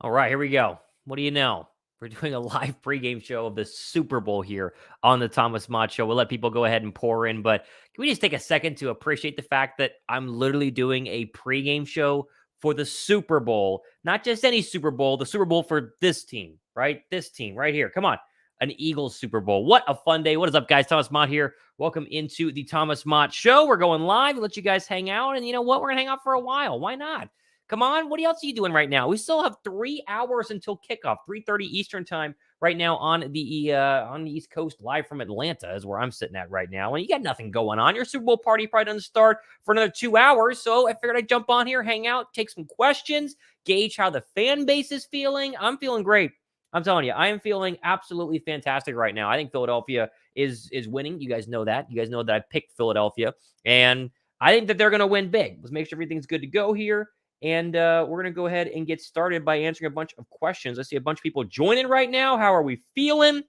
All right, here we go. What do you know? We're doing a live pregame show of the Super Bowl here on the Thomas Mott Show. We'll let people go ahead and pour in, but can we just take a second to appreciate the fact that I'm literally doing a pregame show for the Super Bowl, not just any Super Bowl, the Super Bowl for this team, right? This team right here. Come on, an Eagles Super Bowl. What a fun day. What is up, guys? Thomas Mott here. Welcome into the Thomas Mott Show. We're going live. We'll let you guys hang out, and you know what? We're going to hang out for a while. Why not? Come on, what else are you doing right now? We still have 3 hours until kickoff, 3:30 Eastern time right now on the East Coast, live from Atlanta is where I'm sitting at right now. And you got nothing going on. Your Super Bowl party probably doesn't start for another 2 hours. So I figured I'd jump on here, hang out, take some questions, gauge how the fan base is feeling. I'm feeling great. I'm telling you, I am feeling absolutely fantastic right now. I think Philadelphia is winning. You guys know that. You guys know that I picked Philadelphia. And I think that they're going to win big. Let's make sure everything's good to go here. And we're going to go ahead and get started by answering a bunch of questions. I see a bunch of people joining right now. How are we feeling?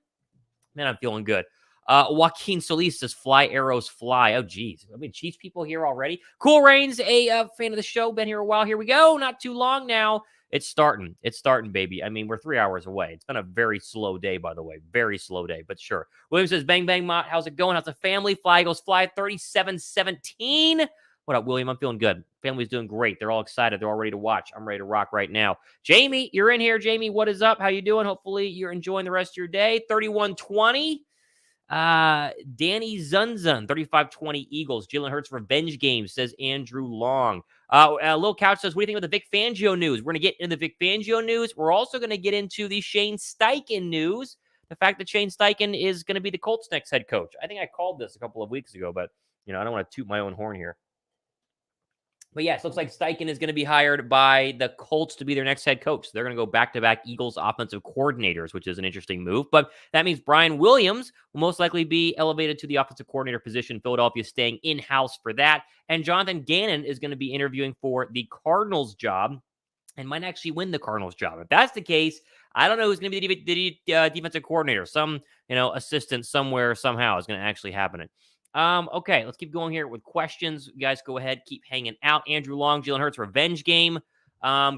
Man, I'm feeling good. Joaquin Solis says, fly, arrows, fly. Oh, geez. I mean, Chiefs people here already. Cool Rain's a fan of the show. Been here a while. Here we go. Not too long now. It's starting. It's starting, baby. I mean, we're 3 hours away. It's been a very slow day, by the way. Very slow day, but sure. William says, bang, bang, Mott. How's it going? How's the family? Fly goes fly 37-17. What up, William? I'm feeling good. Family's doing great. They're all excited. They're all ready to watch. I'm ready to rock right now. Jamie, you're in here. Jamie, what is up? How you doing? Hopefully you're enjoying the rest of your day. 31-20. Danny Zunzun, 35-20 Eagles. Jalen Hurts revenge game, says Andrew Long. Lil Couch says, what do you think about the Vic Fangio news? We're going to get into the Vic Fangio news. We're also going to get into the Shane Steichen news. The fact that Shane Steichen is going to be the Colts' next head coach. I think I called this a couple of weeks ago, but I don't want to toot my own horn here. But yes, looks like Steichen is going to be hired by the Colts to be their next head coach. They're going to go back-to-back Eagles offensive coordinators, which is an interesting move. But that means Brian Williams will most likely be elevated to the offensive coordinator position. Philadelphia staying in-house for that. And Jonathan Gannon is going to be interviewing for the Cardinals job and might actually win the Cardinals job. If that's the case, I don't know who's going to be the defensive coordinator. Some, assistant somewhere, somehow is going to actually happen it. Okay, let's keep going here with questions. You guys go ahead, keep hanging out. Andrew Long, Jalen Hurts revenge game.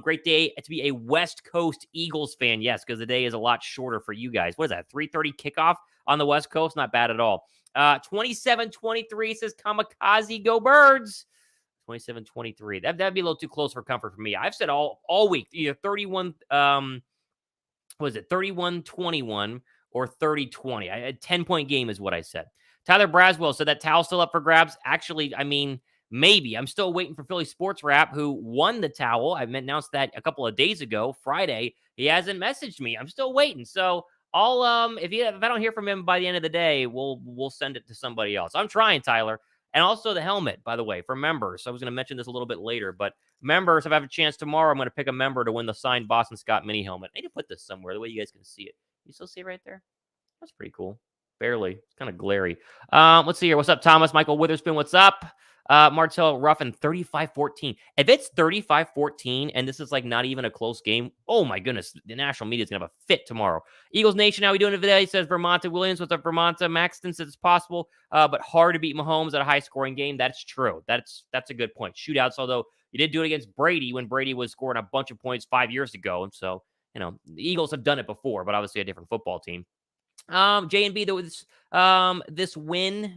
Great day to be a West Coast Eagles fan. Yes, because the day is a lot shorter for you guys. What is that? 3:30 kickoff on the West Coast? Not bad at all. 27-23 says Kamikaze, go Birds. 27-23. That'd be a little too close for comfort for me. I've said all week, either 31, 31-21 or 30-20. A 10-point game is what I said. Tyler Braswell said that towel still up for grabs. Actually, I mean, maybe. I'm still waiting for Philly Sports Wrap, who won the towel. I announced that a couple of days ago, Friday. He hasn't messaged me. I'm still waiting. So I'll if I don't hear from him by the end of the day, we'll send it to somebody else. I'm trying, Tyler. And also the helmet, by the way, for members. I was going to mention this a little bit later, but members, if I have a chance tomorrow, I'm going to pick a member to win the signed Boston Scott mini helmet. I need to put this somewhere the way you guys can see it. You still see it right there? That's pretty cool. Barely. It's kind of glary. Let's see here. What's up, Thomas? Michael Witherspoon, what's up? Martell Ruffin, 35-14. If it's 35-14 and this is like not even a close game, oh my goodness, the national media is going to have a fit tomorrow. Eagles Nation, how we doing today? He says Vermonta Williams. What's up, Vermonta? Maxton says it's possible, but hard to beat Mahomes at a high-scoring game. That's true. That's a good point. Shootouts, although you did do it against Brady when Brady was scoring a bunch of points 5 years ago. And so, the Eagles have done it before, but obviously a different football team. J&B, this win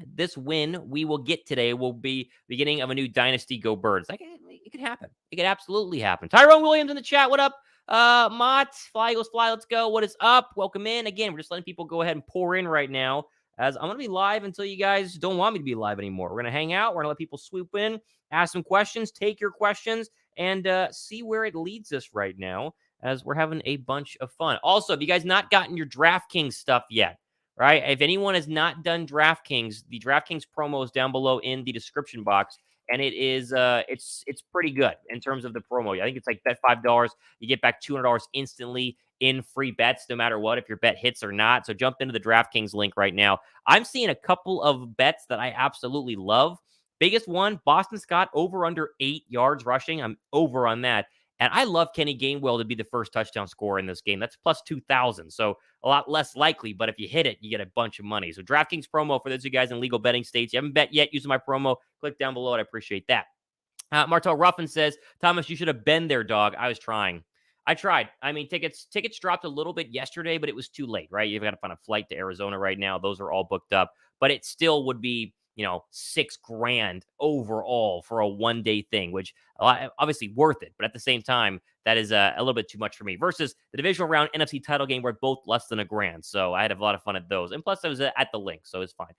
we will get today will be beginning of a new dynasty. Go Birds. It could happen. It could absolutely happen. Tyrone Williams in the chat. What up? Mott, fly Eagles fly. Let's go. What is up? Welcome in. Again, we're just letting people go ahead and pour in right now, as I'm going to be live until you guys don't want me to be live anymore. We're going to hang out. We're going to let people swoop in, ask some questions, take your questions, and see where it leads us right now, as we're having a bunch of fun. Also, if you guys not gotten your DraftKings stuff yet, right? If anyone has not done DraftKings, the DraftKings promo is down below in the description box, and it is it's pretty good in terms of the promo. I think it's like bet $5, you get back $200 instantly in free bets, no matter what, if your bet hits or not. So jump into the DraftKings link right now. I'm seeing a couple of bets that I absolutely love. Biggest one, Boston Scott over under 8 yards rushing. I'm over on that. And I love Kenny Gainwell to be the first touchdown scorer in this game. That's plus 2,000. So a lot less likely, but if you hit it, you get a bunch of money. So DraftKings promo for those of you guys in legal betting states. You haven't bet yet, using my promo. Click down below. I appreciate that. Martel Ruffin says, Thomas, you should have been there, dog. I was trying. I tried. I mean, tickets dropped a little bit yesterday, but it was too late, right? You've got to find a flight to Arizona right now. Those are all booked up, but it still would be, $6 grand overall for a 1 day thing, which obviously worth it. But at the same time, that is a little bit too much for me versus the divisional round NFC title game where both less than $1 grand. So I had a lot of fun at those. And plus I was at the link, so it's fine.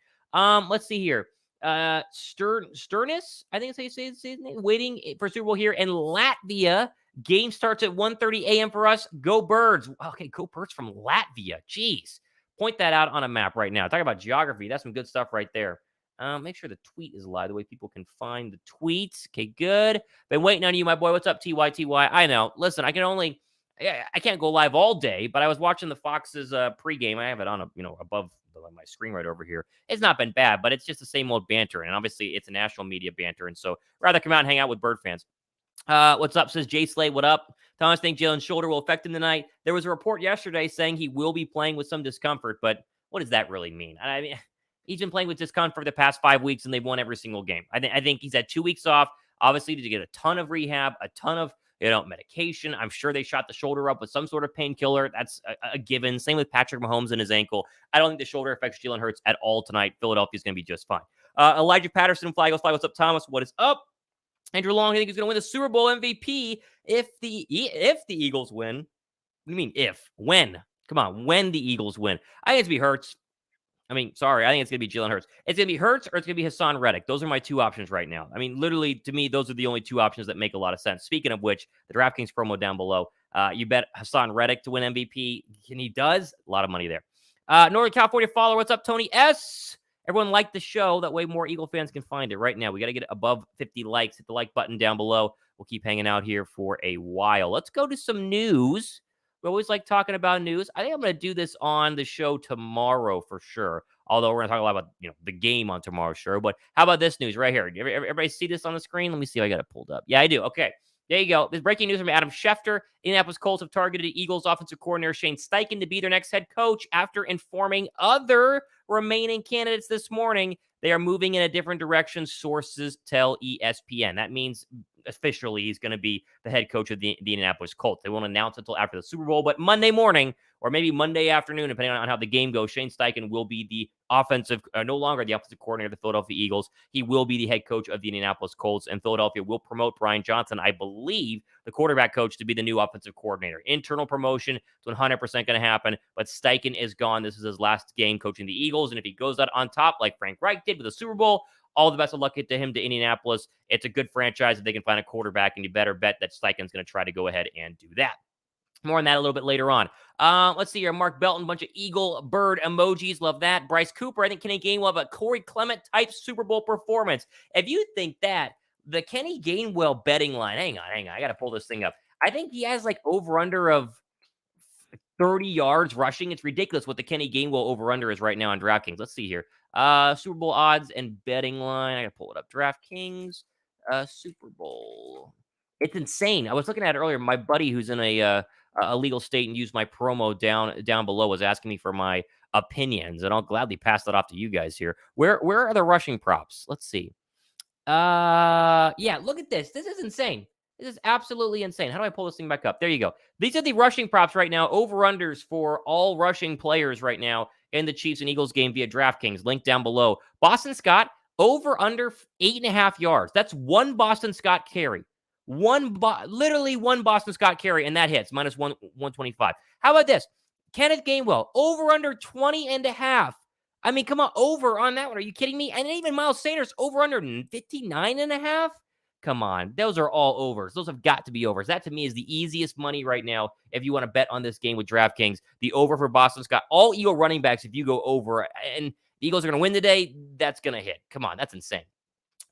Let's see here. Sternus, I think it's how you say his name, waiting for Super Bowl here in Latvia. Game starts at 1:30 a.m. for us. Go Birds. Okay, go Birds from Latvia. Jeez. Point that out on a map right now. Talk about geography. That's some good stuff right there. Make sure the tweet is live, the way people can find the tweets. Okay, good. Been waiting on you, my boy. What's up, TYTY? I know. Listen, I can't go live all day, but I was watching the Fox's pregame. I have it on above my screen right over here. It's not been bad, but it's just the same old banter. And obviously it's a national media banter. And so rather come out and hang out with Bird fans. What's up, says Jay Slay. What up? Thomas think Jalen's shoulder will affect him tonight. There was a report yesterday saying he will be playing with some discomfort, but what does that really mean? I mean, he's been playing with discomfort for the past 5 weeks, and they've won every single game. I think he's had 2 weeks off, obviously, to get a ton of rehab, a ton of medication. I'm sure they shot the shoulder up with some sort of painkiller. That's a given. Same with Patrick Mahomes and his ankle. I don't think the shoulder affects Jalen Hurts at all tonight. Philadelphia's going to be just fine. Elijah Patterson, Fly Goes Fly. What's up, Thomas? What is up? Andrew Long, I think he's going to win the Super Bowl MVP if the Eagles win. What do you mean if? When? Come on, when the Eagles win. I think it's going to be Hurts. I think it's going to be Jalen Hurts. It's going to be Hurts or it's going to be Hassan Reddick. Those are my 2 options right now. I mean, literally, to me, those are the only 2 options that make a lot of sense. Speaking of which, the DraftKings promo down below, you bet Hassan Reddick to win MVP, and he does. A lot of money there. Northern California follower, what's up, Tony S.? Everyone like the show. That way more Eagle fans can find it right now. We got to get it above 50 likes. Hit the like button down below. We'll keep hanging out here for a while. Let's go to some news. We always like talking about news. I think I'm going to do this on the show tomorrow for sure. Although we're going to talk a lot about the game on tomorrow's show. But how about this news right here? Everybody see this on the screen? Let me see if I got it pulled up. Yeah, I do. Okay. There you go. This breaking news from Adam Schefter. Indianapolis Colts have targeted Eagles offensive coordinator Shane Steichen to be their next head coach after informing other remaining candidates this morning. They are moving in a different direction, sources tell ESPN. That means officially he's going to be the head coach of the Indianapolis Colts. They won't announce it until after the Super Bowl, but Monday morning or maybe Monday afternoon, depending on how the game goes, Shane Steichen will be the no longer the offensive coordinator of the Philadelphia Eagles. He will be the head coach of the Indianapolis Colts, and Philadelphia will promote Brian Johnson, I believe, the quarterback coach, to be the new offensive coordinator. Internal promotion is 100% going to happen, but Steichen is gone. This is his last game coaching the Eagles, and if he goes out on top like Frank Reich did with the Super Bowl, all the best of luck to him to Indianapolis. It's a good franchise if they can find a quarterback, and you better bet that Steichen's going to try to go ahead and do that. More on that a little bit later on. Let's see here. Mark Belton, bunch of eagle bird emojis. Love that. Bryce Cooper, I think Kenny Gainwell will have a Corey Clement type Super Bowl performance. If you think that, the Kenny Gainwell betting line, hang on. I got to pull this thing up. I think he has like over-under of 30 yards rushing. It's ridiculous what the Kenny Gainwell over-under is right now on DraftKings. Let's see here. Super Bowl odds and betting line. I got to pull it up. DraftKings, Super Bowl. It's insane. I was looking at it earlier. My buddy who's in a legal state and used my promo down below was asking me for my opinions, and I'll gladly pass that off to you guys here. Where are the rushing props? Let's see. Yeah, look at this. This is insane. This is absolutely insane. How do I pull this thing back up? There you go. These are the rushing props right now. Over-unders for all rushing players right now in the Chiefs and Eagles game via DraftKings. Link down below. Boston Scott, over-under 8.5 yards. That's one Boston Scott carry. Literally one Boston Scott carry, and that hits. Minus 125. How about this? Kenneth Gainwell, over-under 20.5. I mean, come on, over on that one. Are you kidding me? And even Miles Sanders, over-under 59.5. Come on. Those are all overs. Those have got to be overs. That, to me, is the easiest money right now if you want to bet on this game with DraftKings. The over for Boston Scott. All Eagle running backs, if you go over, and the Eagles are going to win today, that's going to hit. Come on, that's insane.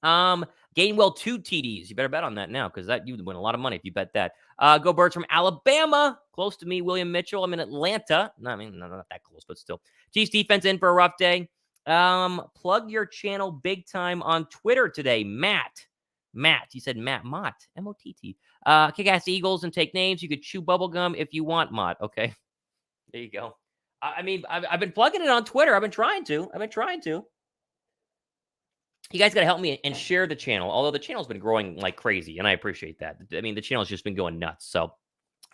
Gainwell 2 TDs. You better bet on that now because you would win a lot of money if you bet that. Go Birds from Alabama. Close to me, William Mitchell. I'm in Atlanta. No, I mean, not that close, but still. Chiefs defense in for a rough day. Plug your channel big time on Twitter today. Matt. You said Matt. Mott. M-O-T-T. Kick ass Eagles and take names. You could chew bubblegum if you want, Mott. Okay. There you go. I mean, I've been plugging it on Twitter. I've been trying to. You guys got to help me and share the channel, although the channel's been growing like crazy, and I appreciate that. I mean, the channel's just been going nuts. So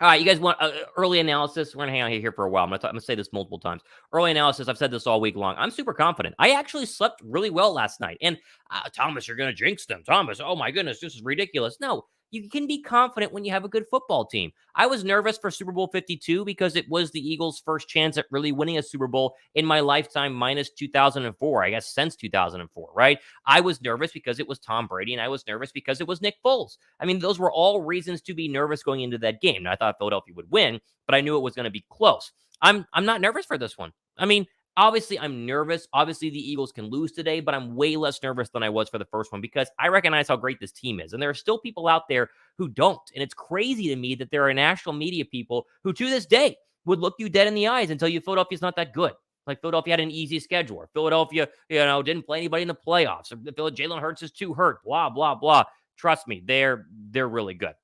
All right, you guys want early analysis? We're going to hang out here for a while. I'm going to say this multiple times. Early analysis, I've said this all week long. I'm super confident. I actually slept really well last night. And Thomas, you're going to jinx them. Thomas, oh my goodness, this is ridiculous. No, you can be confident when you have a good football team. I was nervous for Super Bowl 52 because it was the Eagles' first chance at really winning a Super Bowl in my lifetime, minus 2004, I guess, since 2004, right? I was nervous because it was Tom Brady, and I was nervous because it was Nick Foles. I mean, those were all reasons to be nervous going into that game. Now, I thought Philadelphia would win, but I knew it was going to be close. I'm not nervous for this one. I mean, obviously, I'm nervous. Obviously, the Eagles can lose today, but I'm way less nervous than I was for the first one because I recognize how great this team is. And there are still people out there who don't. And it's crazy to me that there are national media people who, to this day, would look you dead in the eyes and tell you Philadelphia's not that good. Like Philadelphia had an easy schedule. Or Philadelphia, didn't play anybody in the playoffs. Or Jalen Hurts is too hurt. Blah, blah, blah. Trust me, they're really good.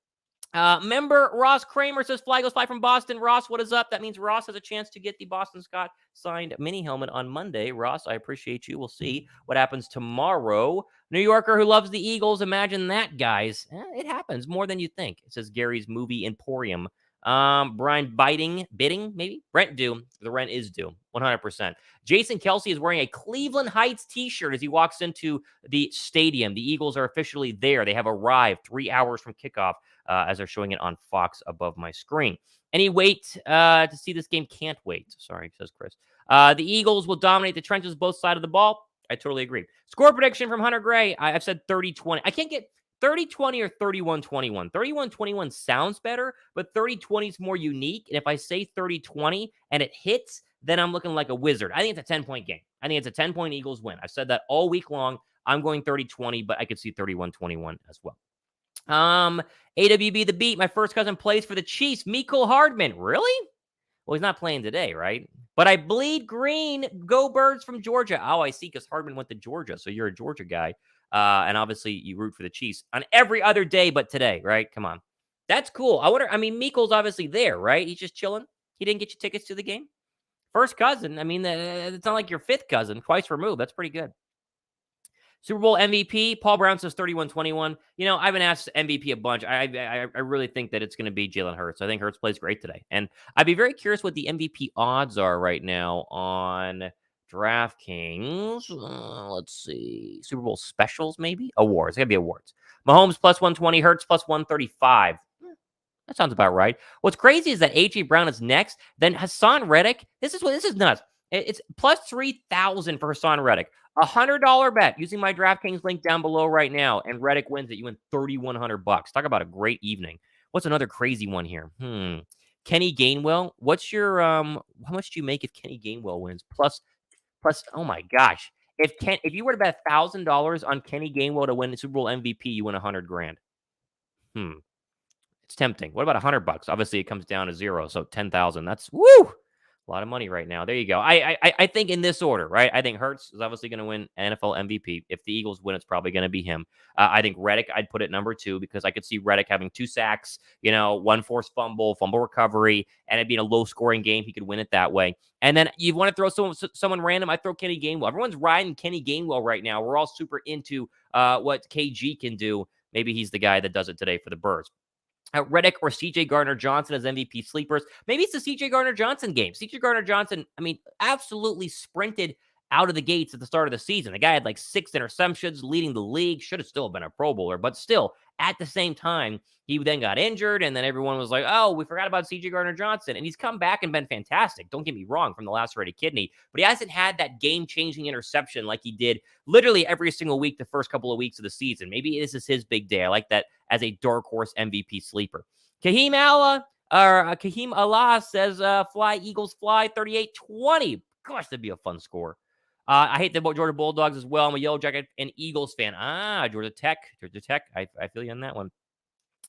Member Ross Kramer says, Fly goes fly from Boston. Ross, what is up? That means Ross has a chance to get the Boston Scott signed mini helmet on Monday. Ross, I appreciate you. We'll see what happens tomorrow. New Yorker who loves the Eagles. Imagine that, guys. It happens more than you think. It says Gary's Movie Emporium. Brian bidding, maybe? Rent due. The rent is due. 100%. Jason Kelsey is wearing a Cleveland Heights t-shirt as he walks into the stadium. The Eagles are officially there. They have arrived 3 hours from kickoff. As they're showing it on Fox above my screen. Any wait to see this game? Can't wait. Sorry, says Chris. The Eagles will dominate the trenches both sides of the ball. I totally agree. Score prediction from Hunter Gray. I've said 30-20. I can't get 30-20 or 31-21. 31-21 sounds better, but 30-20 is more unique. And if I say 30-20 and it hits, then I'm looking like a wizard. I think it's a 10-point game. I think it's a 10-point Eagles win. I've said that all week long. I'm going 30-20, but I could see 31-21 as well. AWB The Beat, my first cousin plays for the Chiefs. Mecole Hardman. Really? Well, he's not playing today, right? But I bleed green. Go Birds from Georgia. Oh, I see, because Hardman went to Georgia, so you're a Georgia guy. And obviously, you root for the Chiefs on every other day but today, right? Come on. That's cool. Mecole's obviously there, right? He's just chilling. He didn't get you tickets to the game? First cousin. I mean, it's not like your fifth cousin, twice removed. That's pretty good. Super Bowl MVP, Paul Brown says 31-21. I've been asked MVP a bunch. I really think that it's going to be Jalen Hurts. I think Hurts plays great today. And I'd be very curious what the MVP odds are right now on DraftKings. Let's see. Super Bowl specials, maybe? Awards. It's going to be awards. Mahomes plus 120, Hurts plus 135. That sounds about right. What's crazy is that A.J. Brown is next. Then Hassan Reddick. This is nuts. It's plus 3,000 for Hassan Reddick. $100 bet using my DraftKings link down below right now, and Reddick wins it. You win $3,100. Talk about a great evening. What's another crazy one here? Kenny Gainwell. What's your how much do you make if Kenny Gainwell wins? Plus. Oh my gosh! If you were to bet $1,000 on Kenny Gainwell to win the Super Bowl MVP, you win $100,000. It's tempting. What about $100? Obviously, it comes down to zero, so 10,000. That's woo. A lot of money right now. There you go. I think in this order, right? I think Hurts is obviously going to win NFL MVP. If the Eagles win, it's probably going to be him. I think Reddick, I'd put at number 2 because I could see Reddick having 2 sacks, 1 forced fumble recovery, and it being a low-scoring game. He could win it that way. And then you want to throw someone random, I throw Kenny Gainwell. Everyone's riding Kenny Gainwell right now. We're all super into what KG can do. Maybe he's the guy that does it today for the Birds. Reddick or C.J. Gardner-Johnson as MVP sleepers. Maybe it's the C.J. Gardner-Johnson game. C.J. Gardner-Johnson, absolutely sprinted out of the gates at the start of the season. The guy had like 6 interceptions, leading the league. Should have still been a Pro Bowler, but still, at the same time, he then got injured, and then everyone was like, oh, we forgot about C.J. Gardner-Johnson. And he's come back and been fantastic. Don't get me wrong, from the lacerated kidney, but he hasn't had that game-changing interception like he did literally every single week the first couple of weeks of the season. Maybe this is his big day. I like that as a dark horse MVP sleeper. Kahim Allah says, fly, Eagles fly, 38-20. Gosh, that'd be a fun score. I hate the Georgia Bulldogs as well. I'm a Yellow Jacket and Eagles fan. Georgia Tech. I feel you on that one.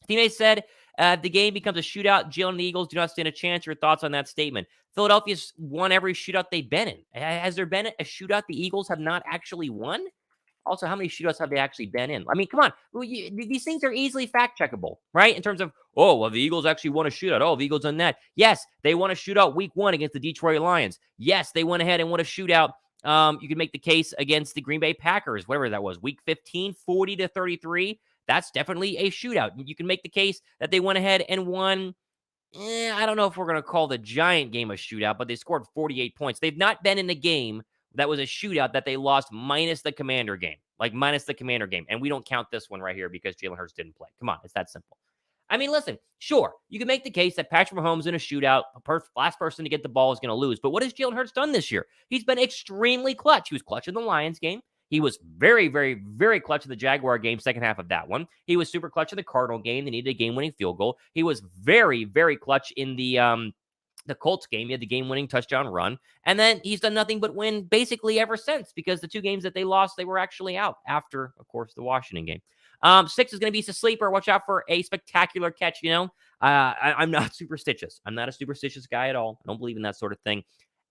Teammate said, the game becomes a shootout. Jalen and the Eagles do not stand a chance. Your thoughts on that statement? Philadelphia's won every shootout they've been in. Has there been a shootout the Eagles have not actually won? Also, how many shootouts have they actually been in? Come on. These things are easily fact-checkable, right? In terms of, the Eagles actually won a shootout. Oh, the Eagles done that. Yes, they won a shootout week 1 against the Detroit Lions. Yes, they went ahead and won a shootout. You can make the case against the Green Bay Packers, whatever that was, week 15, 40-33. That's definitely a shootout. You can make the case that they went ahead and won I don't know if we're going to call the Giant game a shootout, but they scored 48 points. They've not been in a game that was a shootout that they lost minus the Commander game, like minus the Commander game. And we don't count this one right here because Jalen Hurts didn't play. Come on, it's that simple. I mean, listen, sure, you can make the case that Patrick Mahomes in a shootout, last person to get the ball is going to lose. But what has Jalen Hurts done this year? He's been extremely clutch. He was clutch in the Lions game. He was very, very, very clutch in the Jaguar game, second half of that one. He was super clutch in the Cardinal game. They needed a game-winning field goal. He was very, very clutch in the Colts game. He had the game-winning touchdown run. And then he's done nothing but win basically ever since because the two games that they lost, they were actually out after, of course, the Washington game. 6 is going to be a sleeper. Watch out for a spectacular catch, I'm not superstitious. I'm not a superstitious guy at all. I don't believe in that sort of thing.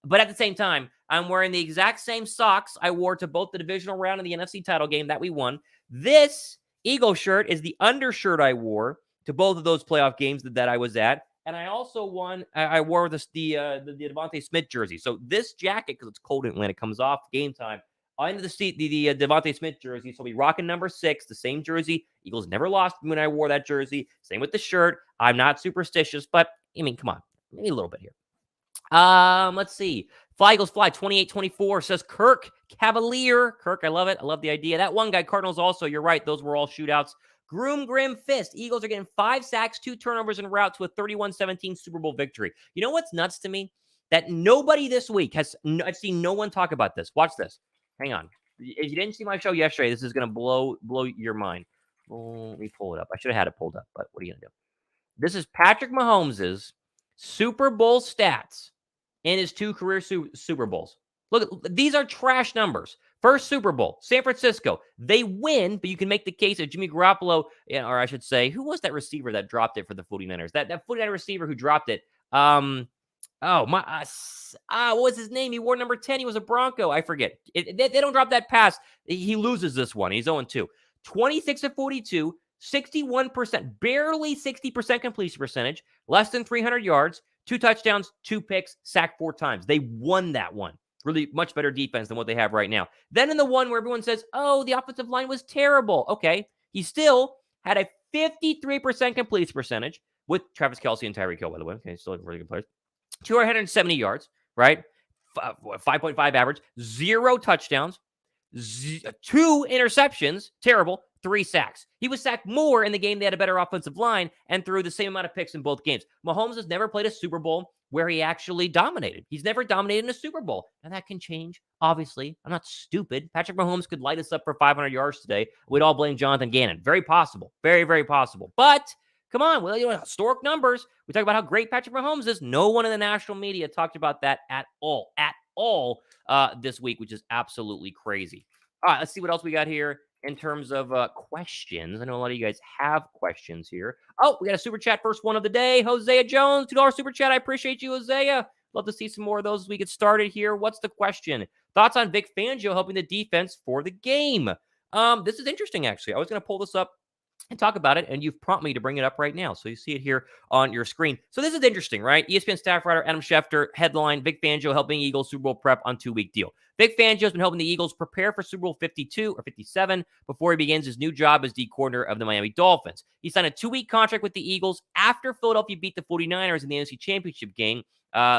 But at the same time, I'm wearing the exact same socks I wore to both the divisional round and the NFC title game that we won. This Eagle shirt is the undershirt I wore to both of those playoff games that I was at. And I also I wore the Devontae Smith jersey. So this jacket, because it's cold when it comes off game time, into the Devontae Smith jersey. So we rocking number 6, the same jersey. Eagles never lost when I wore that jersey. Same with the shirt. I'm not superstitious, but I mean, come on, maybe a little bit here. Let's see. Fly Eagles Fly 28-24 says Kirk Cavalier. Kirk, I love it. I love the idea. That one guy, Cardinals also, you're right. Those were all shootouts. Groom Grim Fist. Eagles are getting 5 sacks, 2 turnovers en route to a 31-17 Super Bowl victory. You know what's nuts to me? That nobody this week I've seen no one talk about this. Watch this. Hang on. If you didn't see my show yesterday, this is going to blow your mind. Let me pull it up. I should have had it pulled up, but what are you going to do? This is Patrick Mahomes' Super Bowl stats in his 2 career Super Bowls. Look, these are trash numbers. First Super Bowl, San Francisco. They win, but you can make the case that Jimmy Garoppolo, or I should say, who was that receiver that dropped it for the 49ers? That 49er receiver who dropped it. What was his name? He wore number 10. He was a Bronco. I forget. They don't drop that pass. He loses this one. He's 0-2. 26 of 42, 61%, barely 60% completion percentage, less than 300 yards, 2 touchdowns, 2 picks, sacked 4 times. They won that one. Really much better defense than what they have right now. Then in the one where everyone says, oh, the offensive line was terrible. Okay. He still had a 53% completion percentage with Travis Kelce and Tyreek Hill, by the way. Okay. Still really good players. 270 yards, right? 5.5 average, 0 touchdowns, 2 interceptions, terrible, 3 sacks. He was sacked more in the game they had a better offensive line and threw the same amount of picks in both games. Mahomes has never played a Super Bowl where he actually dominated. He's never dominated in a Super Bowl. And that can change, obviously. I'm not stupid. Patrick Mahomes could light us up for 500 yards today. We'd all blame Jonathan Gannon. Very possible. Very, very possible. But come on, historic numbers. We talk about how great Patrick Mahomes is. No one in the national media talked about that at all this week, which is absolutely crazy. All right, let's see what else we got here in terms of questions. I know a lot of you guys have questions here. Oh, we got a super chat, first one of the day. Hosea Jones, $2 super chat. I appreciate you, Hosea. Love to see some more of those as we get started here. What's the question? Thoughts on Vic Fangio helping the defense for the game? This is interesting, actually. I was going to pull this up and talk about it, and you've prompted me to bring it up right now. So you see it here on your screen. So this is interesting, right? ESPN staff writer Adam Schefter, headline, Vic Fangio helping Eagles Super Bowl prep on 2-week deal. Vic Fangio has been helping the Eagles prepare for Super Bowl 52 or 57 before he begins his new job as D-coordinator of the Miami Dolphins. He signed a 2-week contract with the Eagles after Philadelphia beat the 49ers in the NFC Championship game,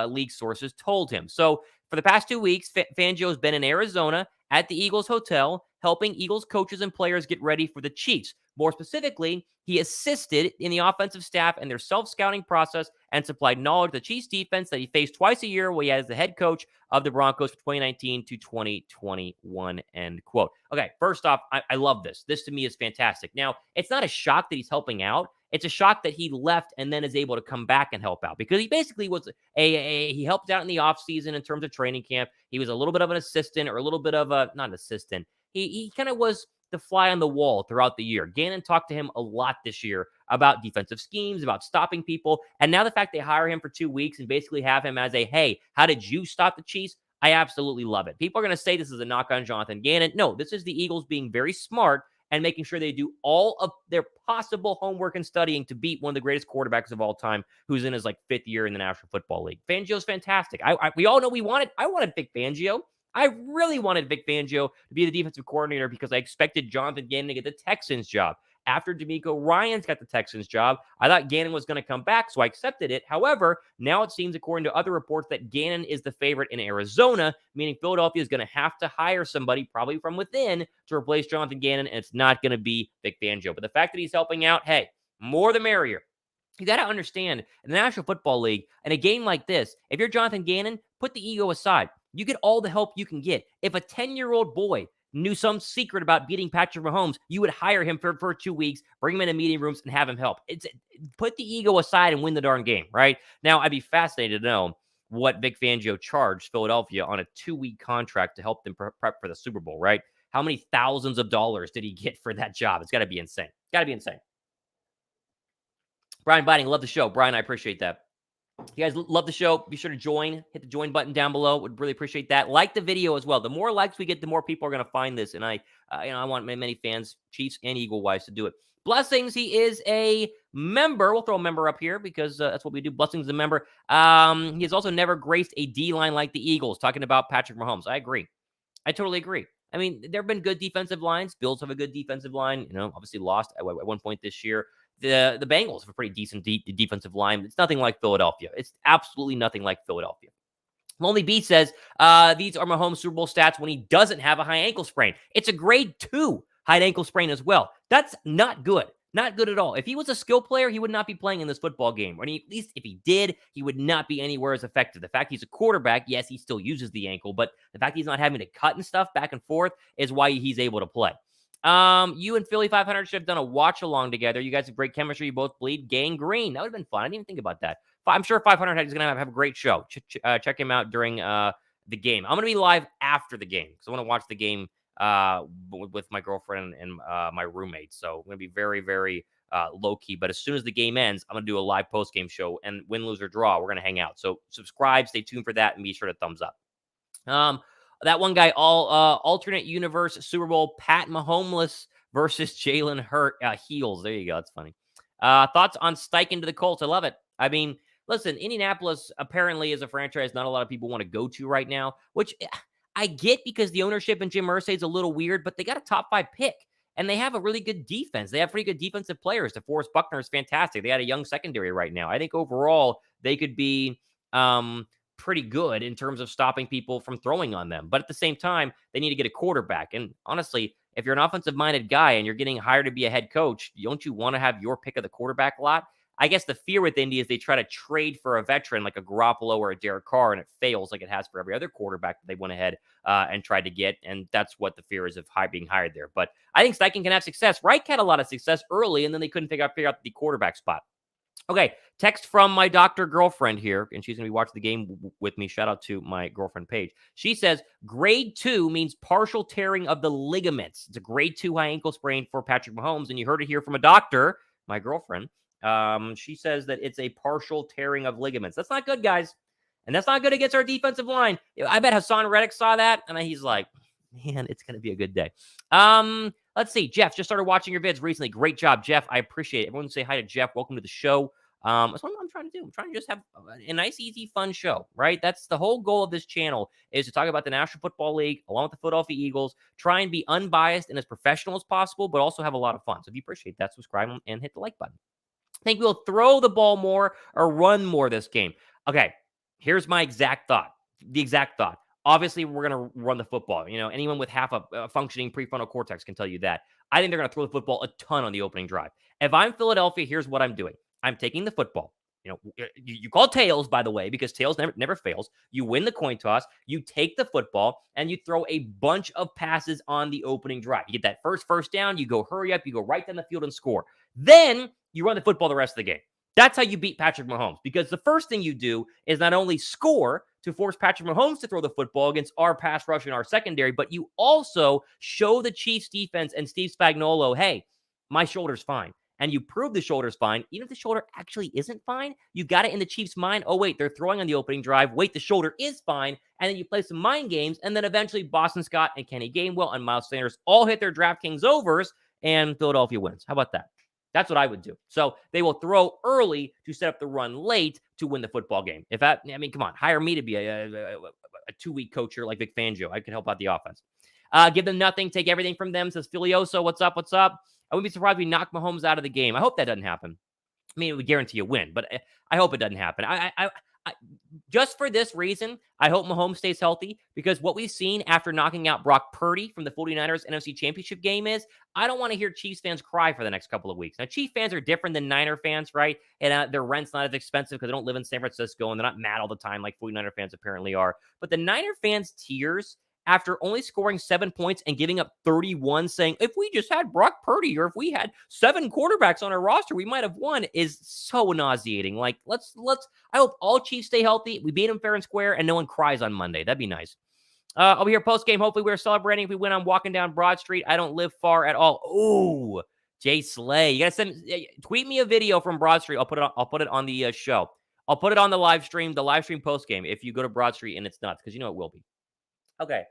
league sources told him. So for the past 2 weeks, Fangio has been in Arizona at the Eagles Hotel, helping Eagles coaches and players get ready for the Chiefs. More specifically, he assisted in the offensive staff and their self-scouting process and supplied knowledge of the Chiefs defense that he faced twice a year while he was the head coach of the Broncos from 2019 to 2021, end quote. Okay, first off, I love this. This to me is fantastic. Now, it's not a shock that he's helping out. It's a shock that he left and then is able to come back and help out because he basically was he helped out in the offseason in terms of training camp. He was a little bit of an assistant or a little bit of not an assistant. He kind of was the fly on the wall throughout the year. Gannon talked to him a lot this year about defensive schemes, about stopping people. And now the fact they hire him for 2 weeks and basically have him as a, hey, how did you stop the Chiefs? I absolutely love it. People are going to say this is a knock on Jonathan Gannon. No, this is the Eagles being very smart and making sure they do all of their possible homework and studying to beat one of the greatest quarterbacks of all time, who's in his 5th year in the National Football League. Fangio's fantastic. We all know I wanted Vic Fangio. I really wanted Vic Fangio to be the defensive coordinator because I expected Jonathan Gannon to get the Texans job. after D'Amico Ryans got the Texans job. I thought Gannon was going to come back, so I accepted it. However, now it seems, according to other reports, that Gannon is the favorite in Arizona, meaning Philadelphia is going to have to hire somebody, probably from within, to replace Jonathan Gannon, and it's not going to be Vic Fangio. But the fact that he's helping out, hey, more the merrier. You got to understand, in the National Football League, in a game like this, if you're Jonathan Gannon, put the ego aside. You get all the help you can get. If a 10-year-old boy knew some secret about beating Patrick Mahomes, you would hire him for 2 weeks, bring him into meeting rooms, and have him help. Put the ego aside and win the darn game, right? Now, I'd be fascinated to know what Vic Fangio charged Philadelphia on a 2-week contract to help them prep for the Super Bowl, right? How many thousands of dollars did he get for that job? It's got to be insane. Got to be insane. Brian Biting, love the show. Brian, I appreciate that. You guys love the show. Be sure to join. Hit the join button down below. Would really appreciate that. Like the video as well. The more likes we get, the more people are going to find this. And I want many fans, Chiefs and Eagle-wise, to do it. Blessings, he is a member. We'll throw a member up here because that's what we do. Blessings, a member. He has also never graced a D-line like the Eagles. Talking about Patrick Mahomes. I agree. I totally agree. I mean, there have been good defensive lines. Bills have a good defensive line. Obviously lost at one point this year. The Bengals have a pretty decent defensive line. It's nothing like Philadelphia. It's absolutely nothing like Philadelphia. Lonely B says, these are Mahomes' Super Bowl stats when he doesn't have a high ankle sprain. It's a grade 2 high ankle sprain as well. That's not good. Not good at all. If he was a skill player, he would not be playing in this football game. Or at least if he did, he would not be anywhere as effective. The fact he's a quarterback, yes, he still uses the ankle, but the fact he's not having to cut and stuff back and forth is why he's able to play. You and Philly 500 should have done a watch along together. You guys have great chemistry. You both bleed gangrene. That would have been fun. I didn't even think about that. I'm sure 500 is going to have a great show. Check him out during the game. I'm going to be live after the game because I want to watch the game with my girlfriend and my roommate. So I'm going to be very, very low key. But as soon as the game ends, I'm going to do a live post game show. And win, lose, or draw, we're going to hang out. So subscribe, stay tuned for that, and be sure to thumbs up. That one guy, alternate universe Super Bowl, Pat Mahomes versus Jalen Hurts heels. There you go. That's funny. Thoughts on Steichen to the Colts? I love it. I mean, listen, Indianapolis apparently is a franchise not a lot of people want to go to right now, which I get because the ownership in Jim Irsay is a little weird, but they got a top 5 pick. And they have a really good defense. They have pretty good defensive players. DeForest Buckner is fantastic. They had a young secondary right now. I think overall they could be pretty good in terms of stopping people from throwing on them. But at the same time, they need to get a quarterback. And honestly, if you're an offensive-minded guy and you're getting hired to be a head coach, don't you want to have your pick of the quarterback a lot? I guess the fear with Indy is they try to trade for a veteran like a Garoppolo or a Derek Carr, and it fails like it has for every other quarterback that they went ahead and tried to get. And that's what the fear is of being hired there. But I think Steichen can have success. Reich had a lot of success early, and then they couldn't figure out the quarterback spot. Okay, text from my doctor girlfriend here, and she's going to be watching the game with me. Shout out to my girlfriend, Paige. She says, grade 2 means partial tearing of the ligaments. It's a grade 2 high ankle sprain for Patrick Mahomes, and you heard it here from a doctor, my girlfriend. She says that it's a partial tearing of ligaments. That's not good, guys, and that's not good against our defensive line. I bet Hassan Reddick saw that, and he's like, man, it's going to be a good day. Let's see. Jeff, just started watching your vids recently. Great job, Jeff. I appreciate it. Everyone say hi to Jeff. Welcome to the show. That's what I'm trying to do. I'm trying to just have a nice, easy, fun show, right? That's the whole goal of this channel, is to talk about the National Football League along with the Philadelphia Eagles, try and be unbiased and as professional as possible, but also have a lot of fun. So if you appreciate that, subscribe and hit the like button. I think we'll throw the ball more or run more this game. Okay, here's my exact thought. The exact thought. Obviously, we're going to run the football. Anyone with half a functioning prefrontal cortex can tell you that. I think they're going to throw the football a ton on the opening drive. If I'm Philadelphia, here's what I'm doing. I'm taking the football. You call tails, by the way, because tails never fails. You win the coin toss, you take the football, and you throw a bunch of passes on the opening drive. You get that first down, you go hurry up, you go right down the field and score. Then you run the football the rest of the game. That's how you beat Patrick Mahomes, because the first thing you do is not only score to force Patrick Mahomes to throw the football against our pass rush and our secondary, but you also show the Chiefs defense and Steve Spagnuolo, hey, my shoulder's fine. And you prove the shoulder's fine. Even if the shoulder actually isn't fine, you got it in the Chiefs' mind. Oh, wait, they're throwing on the opening drive. Wait, the shoulder is fine. And then you play some mind games. And then eventually Boston Scott and Kenny Gainwell and Miles Sanders all hit their DraftKings overs, and Philadelphia wins. How about that? That's what I would do. So they will throw early to set up the run late to win the football game. Come on, hire me to be a 2-week coach here like Vic Fangio. I can help out the offense. Give them nothing, take everything from them, says Filioso. What's up? I wouldn't be surprised if we knock Mahomes out of the game. I hope that doesn't happen. I mean, it would guarantee a win, but I hope it doesn't happen. I just for this reason, I hope Mahomes stays healthy, because what we've seen after knocking out Brock Purdy from the 49ers NFC Championship game is I don't want to hear Chiefs fans cry for the next couple of weeks. Now, Chiefs fans are different than Niner fans, right? And their rent's not as expensive because they don't live in San Francisco and they're not mad all the time like 49er fans apparently are. But the Niner fans' tears after only scoring 7 points and giving up 31, saying, if we just had Brock Purdy or if we had 7 quarterbacks on our roster, we might have won, is so nauseating. Like, I hope all Chiefs stay healthy. We beat them fair and square and no one cries on Monday. That'd be nice. Over here post-game, hopefully we're celebrating if we win on walking down Broad Street. I don't live far at all. Ooh, Jay Slay. You got to tweet me a video from Broad Street. I'll put it on the show. I'll put it on the live stream post-game if you go to Broad Street and it's nuts, because you know it will be. Okay.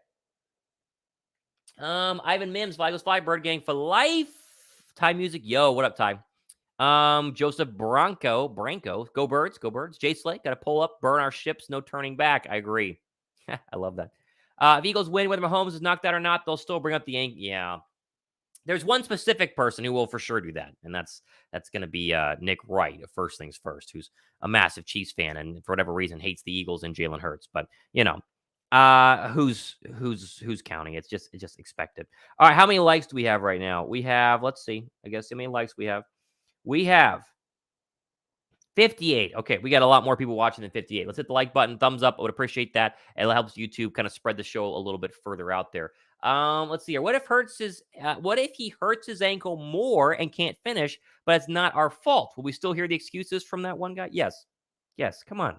Ivan Mims, Vigos Fly, Bird Gang for life. Ty Music, yo, what up, Ty? Joseph Branco, go Birds, go Birds. Jay Slate, got to pull up, burn our ships, no turning back. I agree. I love that. If Eagles win, whether Mahomes is knocked out or not, they'll still bring up the ink. Yeah. There's one specific person who will for sure do that, and that's going to be Nick Wright, of First Things First, who's a massive Chiefs fan and for whatever reason hates the Eagles and Jalen Hurts. But, you know, who's counting? It's just expected. All right, how many likes do we have right now? We have, let's see, I guess how many likes we have. We have 58. Okay, we got a lot more people watching than 58. Let's hit the like button, thumbs up. I would appreciate that. It helps YouTube kind of spread the show a little bit further out there. Let's see here. What if he hurts his ankle more and can't finish, but it's not our fault? Will we still hear the excuses from that one guy? Yes. Come on.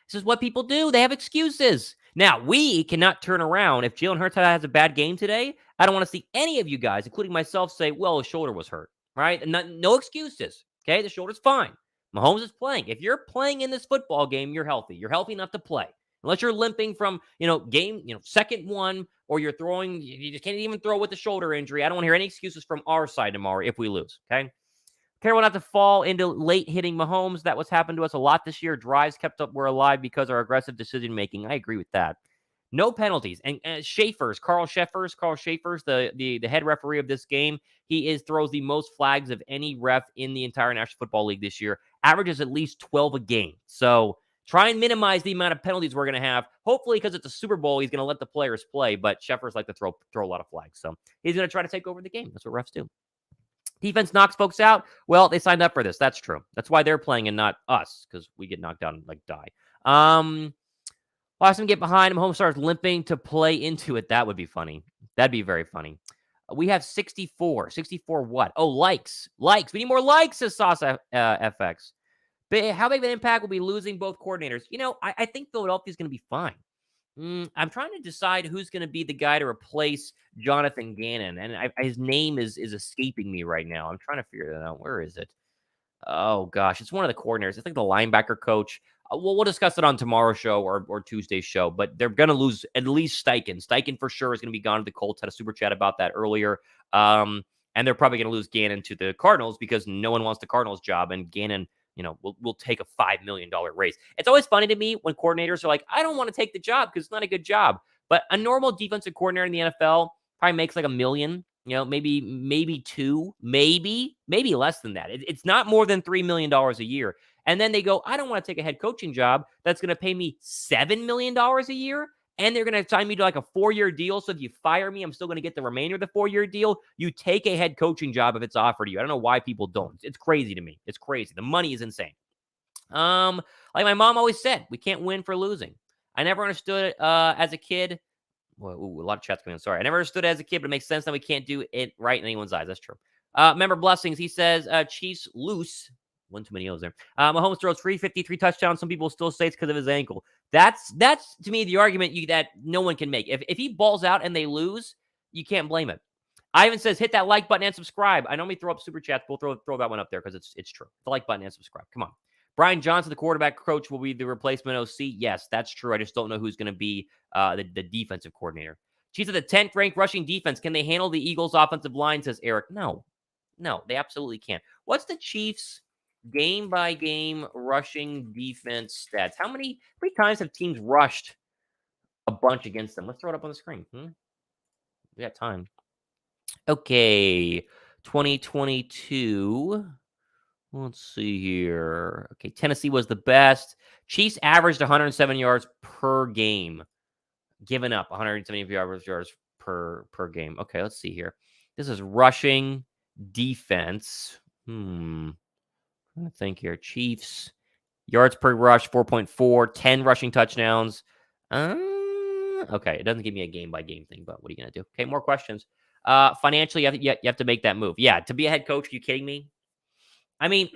This is what people do. They have excuses. Now, we cannot turn around. If Jalen Hurts has a bad game today, I don't want to see any of you guys, including myself, say, well, his shoulder was hurt, right? And no excuses, okay? The shoulder's fine. Mahomes is playing. If you're playing in this football game, you're healthy. You're healthy enough to play. Unless you're limping from, second one, or you're throwing, you just can't even throw with the shoulder injury. I don't want to hear any excuses from our side tomorrow if we lose, okay? Careful not to fall into late hitting Mahomes. That was happened to us a lot this year. Drives kept up we're alive because of our aggressive decision making. I agree with that. No penalties. And Carl Schaefer's the head referee of this game. He throws the most flags of any ref in the entire National Football League this year. Averages at least 12 a game. So try and minimize the amount of penalties we're going to have. Hopefully, because it's a Super Bowl, he's going to let the players play. But Schaefer's like to throw a lot of flags. So he's going to try to take over the game. That's what refs do. Defense knocks folks out. Well, they signed up for this. That's true. That's why they're playing and not us, because we get knocked out and die. Watch them get behind him. Mahomes starts limping to play into it. That would be funny. That'd be very funny. We have 64. 64 what? Oh, likes. We need more likes, says Sauce FX. But how big of an impact will be losing both coordinators? I think Philadelphia's going to be fine. I'm trying to decide who's going to be the guy to replace Jonathan Gannon, and his name is escaping me right now. I'm trying to figure that out. Where is it? Oh, gosh. It's one of the coordinators. It's like the linebacker coach. We'll discuss it on tomorrow's show or Tuesday's show, but they're going to lose at least Steichen. Steichen for sure is going to be gone to the Colts. Had a super chat about that earlier. And they're probably going to lose Gannon to the Cardinals because no one wants the Cardinals job, and Gannon we'll take a $5 million raise. It's always funny to me when coordinators are like, I don't want to take the job because it's not a good job. But a normal defensive coordinator in the NFL probably makes like $1 million, maybe two, maybe less than that. It's not more than $3 million a year. And then they go, I don't want to take a head coaching job that's going to pay me $7 million a year. And they're going to sign me to like a 4-year deal. So if you fire me, I'm still going to get the remainder of the 4-year deal. You take a head coaching job if it's offered to you. I don't know why people don't. It's crazy to me. It's crazy. The money is insane. Like my mom always said, we can't win for losing. I never understood it as a kid. Well, a lot of chats coming in. Sorry. I never understood it as a kid, but it makes sense that we can't do it right in anyone's eyes. That's true. Member Blessings, he says, Chiefs loose. One too many O's there. Mahomes throws 353 touchdowns. Some people still say it's because of his ankle. That's to me the argument that no one can make. If he balls out and they lose, you can't blame it. Ivan says, hit that like button and subscribe. I normally throw up super chats. We'll throw that one up there because it's true. The like button and subscribe. Come on. Brian Johnson, the quarterback coach, will be the replacement OC. Yes, that's true. I just don't know who's going to be the defensive coordinator. Chiefs are the 10th ranked rushing defense. Can they handle the Eagles' offensive line? Says Eric. No, they absolutely can't. What's the Chiefs' game-by-game rushing defense stats? How many times have teams rushed a bunch against them? Let's throw it up on the screen. We got time. Okay. 2022. Let's see here. Okay, Tennessee was the best. Chiefs averaged 107 yards per game. Given up 170 yards per game. Okay, let's see here. This is rushing defense. I'm trying to think here. Chiefs yards per rush 4.4, 10 rushing touchdowns. Okay, it doesn't give me a game by game thing, but what are you gonna do? Okay, more questions. Financially, you have to make that move. Yeah, to be a head coach, are you kidding me? I mean,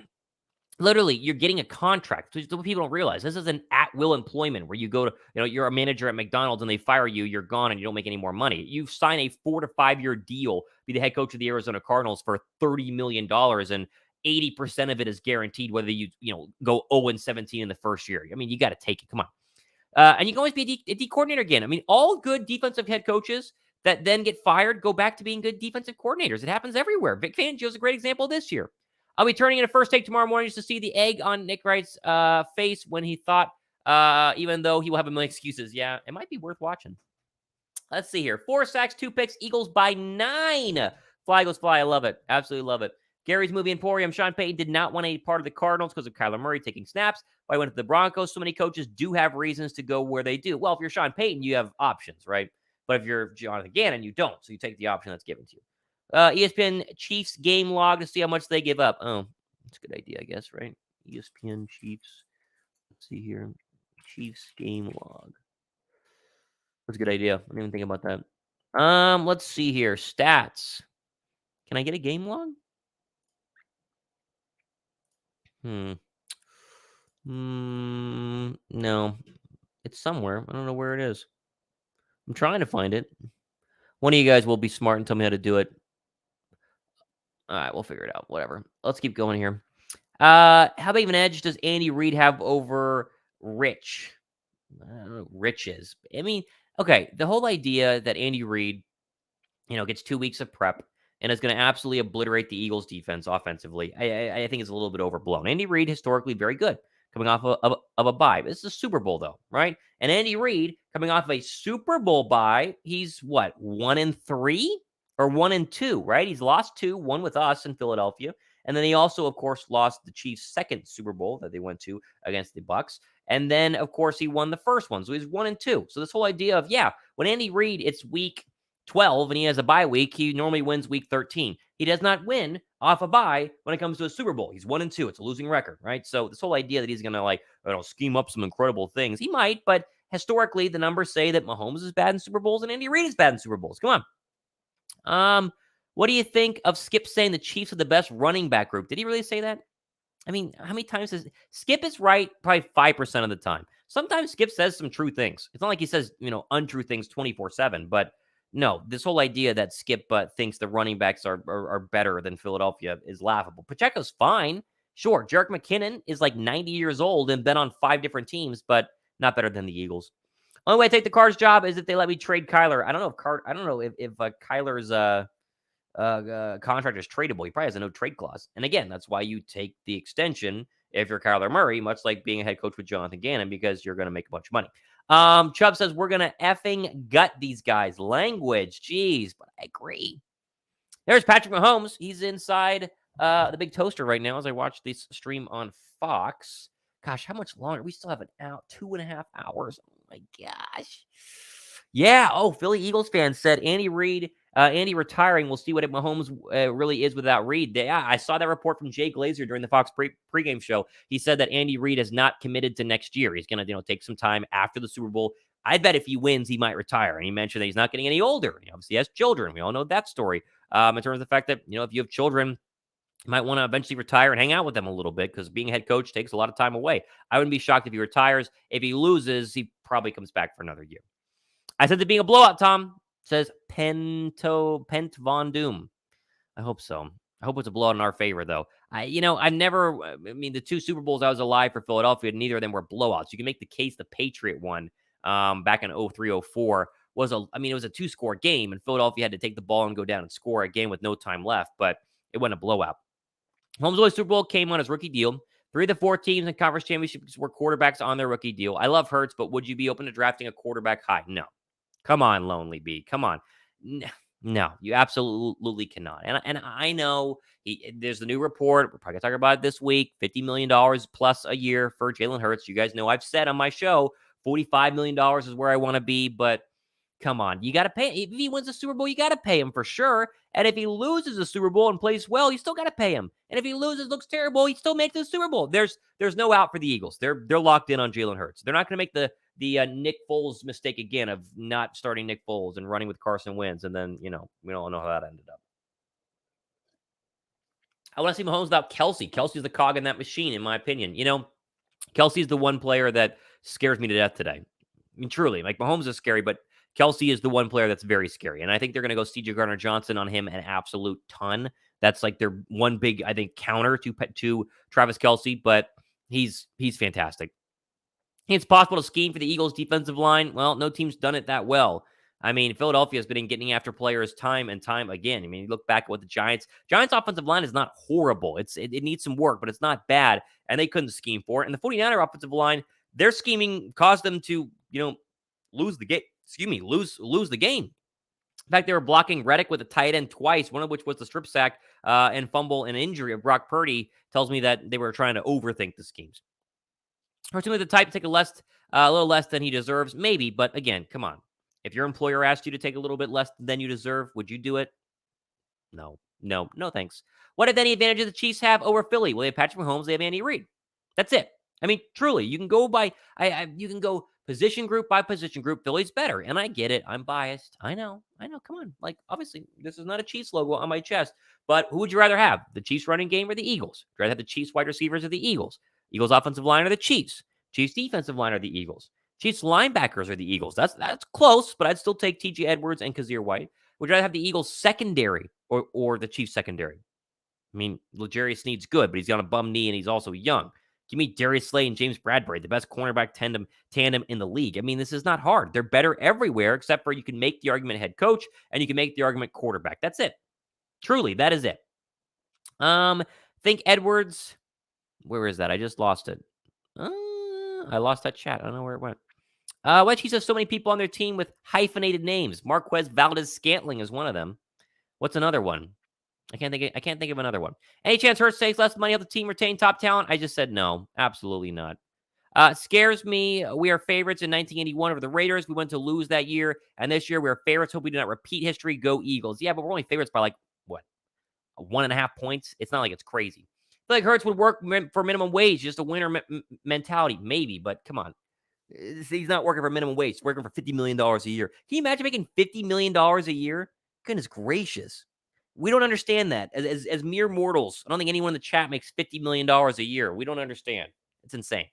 literally, you're getting a contract. What people don't realize, this is an at-will employment where you go to, you're a manager at McDonald's and they fire you, you're gone and you don't make any more money. You sign a 4 to 5 year deal, be the head coach of the Arizona Cardinals for $30 million, and 80% of it is guaranteed whether you go 0-17 in the first year. I mean, you got to take it. Come on. And you can always be a D coordinator again. I mean, all good defensive head coaches that then get fired go back to being good defensive coordinators. It happens everywhere. Vic Fangio is a great example this year. I'll be turning in a first take tomorrow morning just to see the egg on Nick Wright's face when he thought, even though he will have a million excuses. Yeah, it might be worth watching. Let's see here. 4 sacks, 2 picks, Eagles by 9. Fly goes fly. I love it. Absolutely love it. Gary's Movie Emporium. Sean Payton did not want any part of the Cardinals because of Kyler Murray taking snaps. Why he went to the Broncos. So many coaches do have reasons to go where they do. Well, if you're Sean Payton, you have options, right? But if you're Jonathan Gannon, you don't. So you take the option that's given to you. ESPN Chiefs game log to see how much they give up. Oh, that's a good idea, I guess, right? ESPN Chiefs. Let's see here. Chiefs game log. That's a good idea. I didn't even think about that. Let's see here. Stats. Can I get a game log? No. It's somewhere. I don't know where it is. I'm trying to find it. One of you guys will be smart and tell me how to do it. All right, we'll figure it out. Whatever. Let's keep going here. How big of an edge does Andy Reid have over Rich? I don't know who Rich is. I mean, okay, the whole idea that Andy Reid, gets 2 weeks of prep and is going to absolutely obliterate the Eagles' defense offensively, I think is a little bit overblown. Andy Reid, historically very good, coming off of a bye. This is a Super Bowl, though, right? And Andy Reid, coming off of a Super Bowl bye, he's what, 1-3 or 1-2, right? He's lost 2, one with us in Philadelphia. And then he also, of course, lost the Chiefs' second Super Bowl that they went to against the Bucs. And then, of course, he won the first one. So he's 1-2. So this whole idea of, when Andy Reid, it's week 12 and he has a bye week, he normally wins week 13. He does not win off a bye when it comes to a Super Bowl. He's 1-2. It's a losing record, right? So this whole idea that he's going to scheme up some incredible things, he might, but historically the numbers say that Mahomes is bad in Super Bowls and Andy Reid is bad in Super Bowls. Come on. What do you think of Skip saying the Chiefs are the best running back group? Did he really say that? I mean, how many times Skip is right probably 5% of the time. Sometimes Skip says some true things. It's not like he says, untrue things 24/7, but no, this whole idea that Skip thinks the running backs are better than Philadelphia is laughable. Pacheco's fine. Sure, Jerick McKinnon is like 90 years old and been on 5 different teams, but not better than the Eagles. Only way I take the Cards job is if they let me trade Kyler. I don't know if Kyler's contract is tradable. He probably has a no trade clause. And again, that's why you take the extension if you're Kyler Murray, much like being a head coach with Jonathan Gannon, because you're going to make a bunch of money. Chubb says, we're going to effing gut these guys. Language. Jeez, but I agree. There's Patrick Mahomes. He's inside the big toaster right now as I watch this stream on Fox. Gosh, how much longer? We still have 2.5 hours. Oh, my gosh. Yeah. Oh, Philly Eagles fans said Andy retiring. We'll see what Mahomes really is without Reid. Yeah, I saw that report from Jay Glazer during the Fox pregame show. He said that Andy Reid is not committed to next year. He's going to take some time after the Super Bowl. I bet if he wins, he might retire. And he mentioned that he's not getting any older. He obviously has children. We all know that story. In terms of the fact that, if you have children, you might want to eventually retire and hang out with them a little bit because being a head coach takes a lot of time away. I wouldn't be shocked if he retires. If he loses, he probably comes back for another year. I said it being a blowout, Tom. Says Pent Von Doom. I hope so. I hope it's a blowout in our favor, though. The 2 Super Bowls I was alive for Philadelphia, neither of them were blowouts. You can make the case the Patriot one back in 03-04 was it was a 2-score game, and Philadelphia had to take the ball and go down and score a game with no time left, but it wasn't a blowout. Holmes' Super Bowl came on his rookie deal. 3 of the 4 teams in conference championships were quarterbacks on their rookie deal. I love Hurts, but would you be open to drafting a quarterback high? No. Come on, Lonely Bee. Come on. No, you absolutely cannot. And I know there's the new report. We're probably going to talk about it this week. $50 million plus a year for Jalen Hurts. You guys know I've said on my show, $45 million is where I want to be. But come on, you got to pay. If he wins the Super Bowl, you got to pay him for sure. And if he loses the Super Bowl and plays well, you still got to pay him. And if he loses, looks terrible, he still makes the Super Bowl. There's no out for the Eagles. They're locked in on Jalen Hurts. They're not going to make the Nick Foles mistake again of not starting Nick Foles and running with Carson Wentz, and then we don't know how that ended up. I want to see Mahomes without Kelsey. Kelsey's the cog in that machine, in my opinion. Kelsey's the one player that scares me to death today. I mean, truly, like Mahomes is scary, but Kelsey is the one player that's very scary. And I think they're going to go C.J. Gardner-Johnson on him an absolute ton. That's like their one big, I think, counter to Travis Kelsey, but he's fantastic. It's possible to scheme for the Eagles' defensive line. Well, no team's done it that well. I mean, Philadelphia has been getting after players time and time again. I mean, you look back at what the Giants offensive line is not horrible. It needs some work, but it's not bad, and they couldn't scheme for it. And the 49er offensive line, their scheming caused them to, lose the game. Lose the game. In fact, they were blocking Reddick with a tight end twice, one of which was the strip sack and fumble and injury of Brock Purdy. Tells me that they were trying to overthink the schemes. Ultimately, the type to take a little less than he deserves, maybe. But again, come on. If your employer asked you to take a little bit less than you deserve, would you do it? No, thanks. What if any advantages the Chiefs have over Philly? Well, they have Patrick Mahomes, they have Andy Reid. That's it. I mean, truly, you can go by, you can go position group by position group. Philly's better, and I get it. I'm biased. I know. Come on, like obviously, this is not a Chiefs logo on my chest. But who would you rather have? The Chiefs running game or the Eagles? Would you rather have the Chiefs wide receivers or the Eagles? Eagles offensive line or the Chiefs? Chiefs defensive line or the Eagles? Chiefs linebackers or the Eagles? That's close, but I'd still take T.J. Edwards and Kazir White. Would you rather have the Eagles secondary or the Chiefs secondary? I mean, L'Jarius Sneed's good, but he's got a bum knee and he's also young. Give me Darius Slay and James Bradbury, the best cornerback tandem in the league. I mean, this is not hard. They're better everywhere, except for you can make the argument head coach and you can make the argument quarterback. That's it. Truly, that is it. Think Edwards. Where is that? I just lost it. I lost that chat. I don't know where it went. Why Chiefs have so many people on their team with hyphenated names? Marquez Valdez-Scantling is one of them. What's another one? I can't think of another one. Any chance Hurts takes less money off the team, retain top talent? I just said no. Absolutely not. Scares me. We are favorites in 1981 over the Raiders. We went to lose that year. And this year we are favorites. Hope we do not repeat history. Go Eagles. Yeah, but we're only favorites by 1.5 points. It's not like it's crazy. I feel like Hurts would work for minimum wage, just a winner mentality. Maybe, but come on. He's not working for minimum wage. He's working for $50 million a year. Can you imagine making $50 million a year? Goodness gracious. We don't understand that as mere mortals. I don't think anyone in the chat makes $50 million a year. We don't understand. It's insane.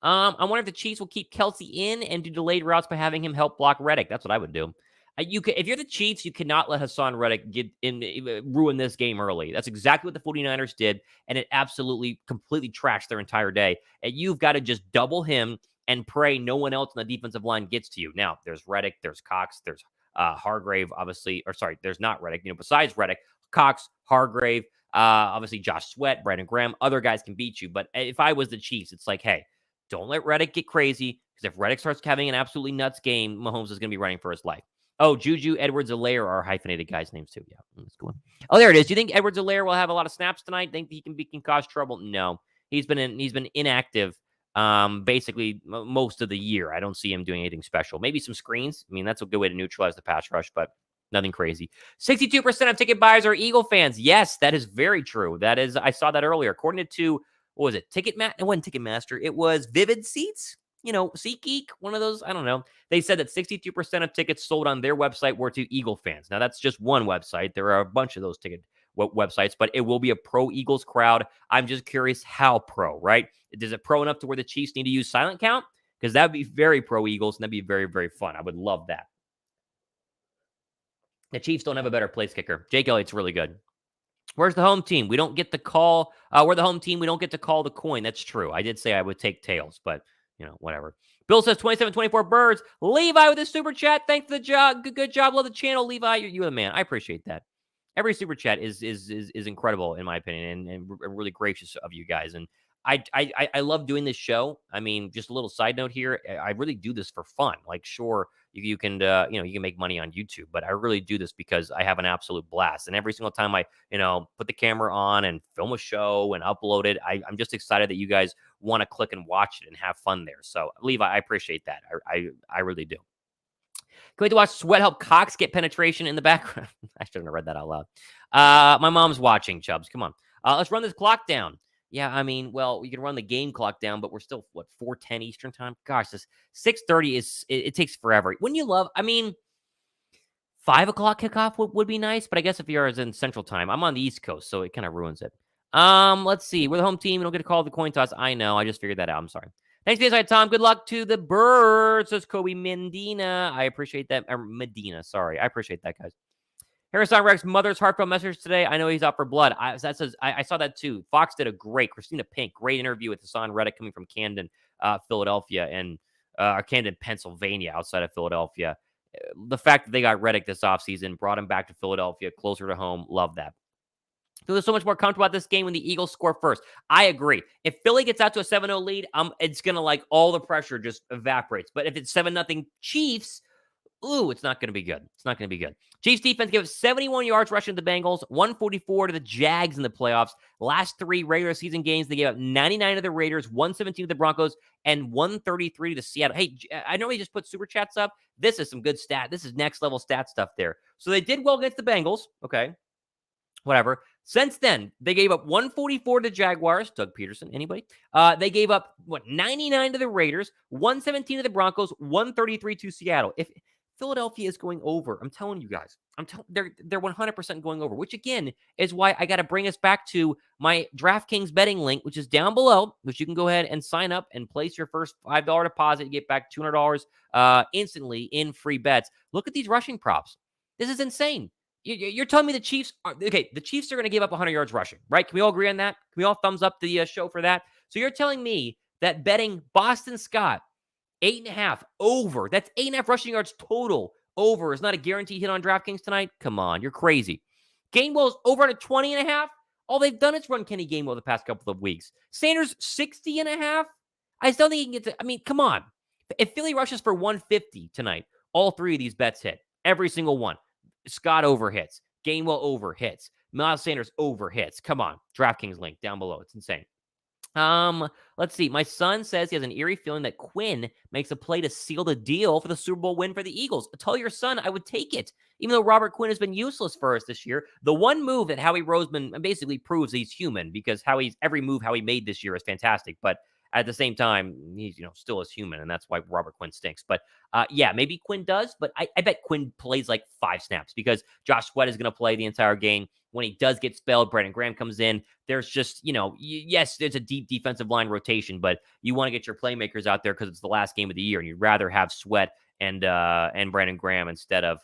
I wonder if the Chiefs will keep Kelsey in and do delayed routes by having him help block Reddick. That's what I would do. If you're the Chiefs, you cannot let Hassan Reddick ruin this game early. That's exactly what the 49ers did, and it absolutely, completely trashed their entire day. And you've got to just double him and pray no one else on the defensive line gets to you. Now, there's Reddick, there's Cox, there's Hargrave, obviously, or sorry, there's not Reddick. Besides Reddick, Cox, Hargrave, obviously Josh Sweat, Brandon Graham, other guys can beat you. But if I was the Chiefs, it's like, hey, don't let Reddick get crazy, because if Reddick starts having an absolutely nuts game, Mahomes is going to be running for his life. Oh, Juju, Edwards-Helaire are hyphenated guys' names too. Yeah, let's go on. Oh, there it is. Do you think Edwards-Helaire will have a lot of snaps tonight? Think he can cause trouble? No, he's been inactive basically most of the year. I don't see him doing anything special. Maybe some screens. I mean, that's a good way to neutralize the pass rush, but nothing crazy. 62% of ticket buyers are Eagle fans. Yes, that is very true. That is, I saw that earlier. According to, what was it? It wasn't Ticketmaster. It was Vivid Seats. SeatGeek, one of those. I don't know. They said that 62% of tickets sold on their website were to Eagle fans. Now, that's just one website. There are a bunch of those ticket websites, but it will be a pro Eagles crowd. I'm just curious how pro, right? Is it pro enough to where the Chiefs need to use silent count? Because that would be very pro Eagles, and that'd be very, very fun. I would love that. The Chiefs don't have a better place kicker. Jake Elliott's really good. Where's the home team? We don't get to call. We're the home team. We don't get to call the coin. That's true. I did say I would take tails, but whatever. Bill says 2724 birds. Levi with a super chat. Thanks for the job. Good job. Love the channel. Levi, you're the man. I appreciate that. Every super chat is incredible in my opinion, and really gracious of you guys. And I love doing this show. I mean, just a little side note here. I really do this for fun. Like, sure, you can you can make money on YouTube. But I really do this because I have an absolute blast. And every single time I put the camera on and film a show and upload it, I'm just excited that you guys want to click and watch it and have fun there. So Levi, I appreciate that. I really do. Can wait to watch Sweat help Cox get penetration in the background. I shouldn't have read that out loud. My mom's watching, Chubbs. Come on. Let's run this clock down. Yeah, I mean, well, you can run the game clock down, but we're still, 4:10 Eastern time? Gosh, this 6:30 it takes forever. Wouldn't you love, 5 o'clock kickoff would be nice, but I guess if you're in Central time, I'm on the East Coast, so it kind of ruins it. Let's see. We're the home team. We don't get to call the coin toss. I know. I just figured that out. I'm sorry. Thanks, BSI Tom. Good luck to the Birds. Says Kobe Medina. I appreciate that. Medina, sorry. I appreciate that, guys. Harrison Rex, mother's heartfelt message today. I know he's out for blood. I saw that too. Fox did a Christina Pink, great interview with Hassan Reddick coming from Camden, Philadelphia, and Camden, Pennsylvania, outside of Philadelphia. The fact that they got Reddick this offseason, brought him back to Philadelphia, closer to home, love that. Feel so much more comfortable about this game when the Eagles score first. I agree. If Philly gets out to a 7-0 lead, it's going to all the pressure just evaporates. But if it's 7-0 Chiefs, it's not going to be good. It's not going to be good. Chiefs defense gave 71 yards rushing to the Bengals, 144 to the Jags in the playoffs. Last 3 regular season games, they gave up 99 to the Raiders, 117 to the Broncos, and 133 to Seattle. Hey, I know we just put super chats up. This is some good stat. This is next level stat stuff there. So they did well against the Bengals. Okay. Whatever. Since then, they gave up 144 to the Jaguars. Doug Peterson, anybody? They gave up, 99 to the Raiders, 117 to the Broncos, 133 to Seattle. If Philadelphia is going over, I'm telling you guys, they're 100% going over, which again is why I got to bring us back to my DraftKings betting link, which is down below, which you can go ahead and sign up and place your first $5 deposit and get back $200 instantly in free bets. Look at these rushing props. This is insane. You're telling me the Chiefs are okay? The Chiefs are going to give up 100 yards rushing, right? Can we all agree on that? Can we all thumbs up the show for that? So you're telling me that betting Boston Scott 8.5 over, that's 8.5 rushing yards total over, is not a guaranteed hit on DraftKings tonight? Come on, you're crazy. Gainwell's over at 20.5. All they've done is run Kenny Gainwell the past couple of weeks. Sanders 60.5. I still think he can get to. Come on. If Philly rushes for 150 tonight, all 3 of these bets hit. Every single one. Scott over hits. Gainwell over hits. Miles Sanders over hits. Come on. DraftKings link down below. It's insane. Let's see. My son says he has an eerie feeling that Quinn makes a play to seal the deal for the Super Bowl win for the Eagles. Tell your son I would take it. Even though Robert Quinn has been useless for us this year, the one move that Howie Roseman basically proves he's human, because every move Howie made this year is fantastic. But at the same time, he's still is human, and that's why Robert Quinn stinks. But yeah, maybe Quinn does, but I bet Quinn plays like 5 snaps because Josh Sweat is going to play the entire game. When he does get spelled, Brandon Graham comes in. There's just, yes, there's a deep defensive line rotation, but you want to get your playmakers out there because it's the last game of the year, and you'd rather have Sweat and Brandon Graham instead of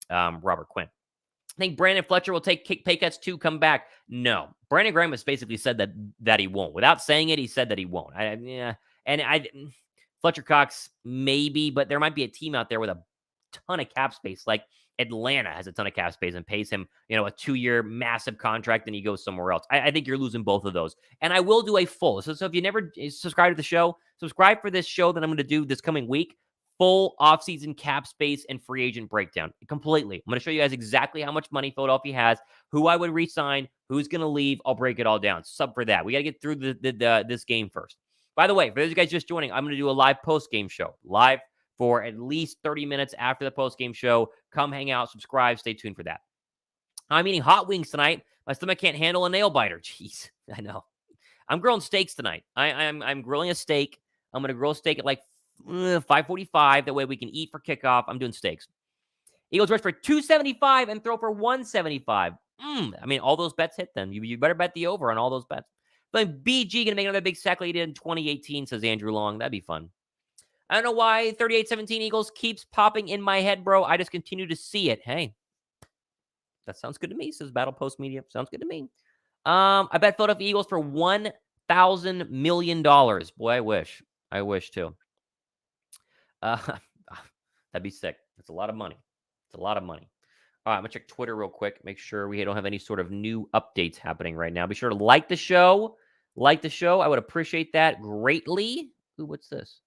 Robert Quinn. I think Brandon Fletcher will take pay cuts to come back. No, Brandon Graham has basically said that he won't. Without saying it, he said that he won't. Fletcher Cox maybe, but there might be a team out there with a ton of cap space, like Atlanta has a ton of cap space and pays him, a 2-year massive contract, and he goes somewhere else. I think you're losing both of those. And I will do a full. So if you never subscribe to the show, subscribe for this show that I'm going to do this coming week. Full offseason cap space and free agent breakdown completely. I'm going to show you guys exactly how much money Philadelphia has, who I would re-sign, who's going to leave. I'll break it all down. Sub for that. We got to get through this game first. By the way, for those of you guys just joining, I'm going to do a live post-game show. Live for at least 30 minutes after the post-game show. Come hang out, subscribe, stay tuned for that. I'm eating hot wings tonight. My stomach can't handle a nail biter. Jeez, I know. I'm grilling steaks tonight. I'm grilling a steak. I'm going to grill a steak at 5:45. That way we can eat for kickoff. I'm doing steaks. Eagles rush for 275 and throw for 175. All those bets hit then. You better bet the over on all those bets. But BG going to make another big sack like he did in 2018, says Andrew Long. That'd be fun. I don't know why 38-17 Eagles keeps popping in my head, bro. I just continue to see it. Hey, that sounds good to me, says Battle Post Media. Sounds good to me. I bet Philadelphia Eagles for $1,000 million. Boy, I wish. I wish too. That'd be sick. That's a lot of money. It's a lot of money. All right, I'm going to check Twitter real quick. Make sure we don't have any sort of new updates happening right now. Be sure to like the show. Like the show. I would appreciate that greatly. Ooh, what's this?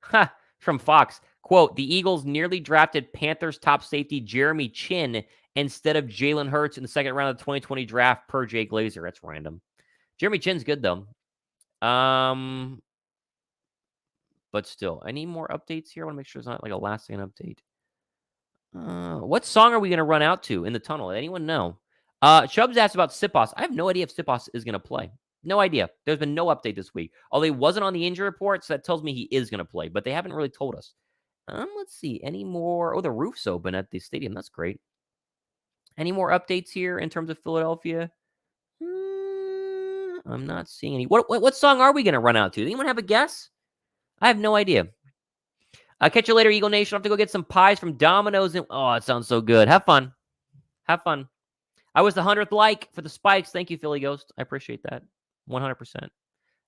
Ha! From Fox. Quote, the Eagles nearly drafted Panthers top safety Jeremy Chin instead of Jalen Hurts in the second round of the 2020 draft per Jay Glazer. That's random. Jeremy Chin's good, though. But still, I need more updates here. I want to make sure it's not like a last second update. What song are we going to run out to in the tunnel? Anyone know? Chubbs asked about Sipos. I have no idea if Sipos is going to play. No idea. There's been no update this week. Although he wasn't on the injury report, so that tells me he is going to play. But they haven't really told us. Let's see. Any more? Oh, the roof's open at the stadium. That's great. Any more updates here in terms of Philadelphia? I'm not seeing any. What song are we going to run out to? Anyone have a guess? I have no idea. Catch you later, Eagle Nation. I'll have to go get some pies from Domino's. Oh, it sounds so good. Have fun. Have fun. I was the 100th like for the spikes. Thank you, Philly Ghost. I appreciate that. 100%.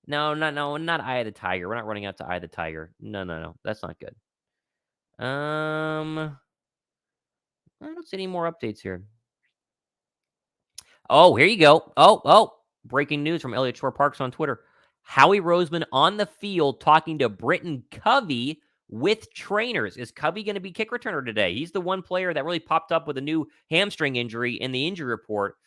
No, not Eye of the Tiger. We're not running out to Eye of the Tiger. No. That's not good. I don't see any more updates here. Oh, here you go. Oh. Breaking news from Elliott Shore Parks on Twitter. Howie Roseman on the field talking to Britton Covey with trainers. Is Covey going to be kick returner today? He's the one player that really popped up with a new hamstring injury in the injury report.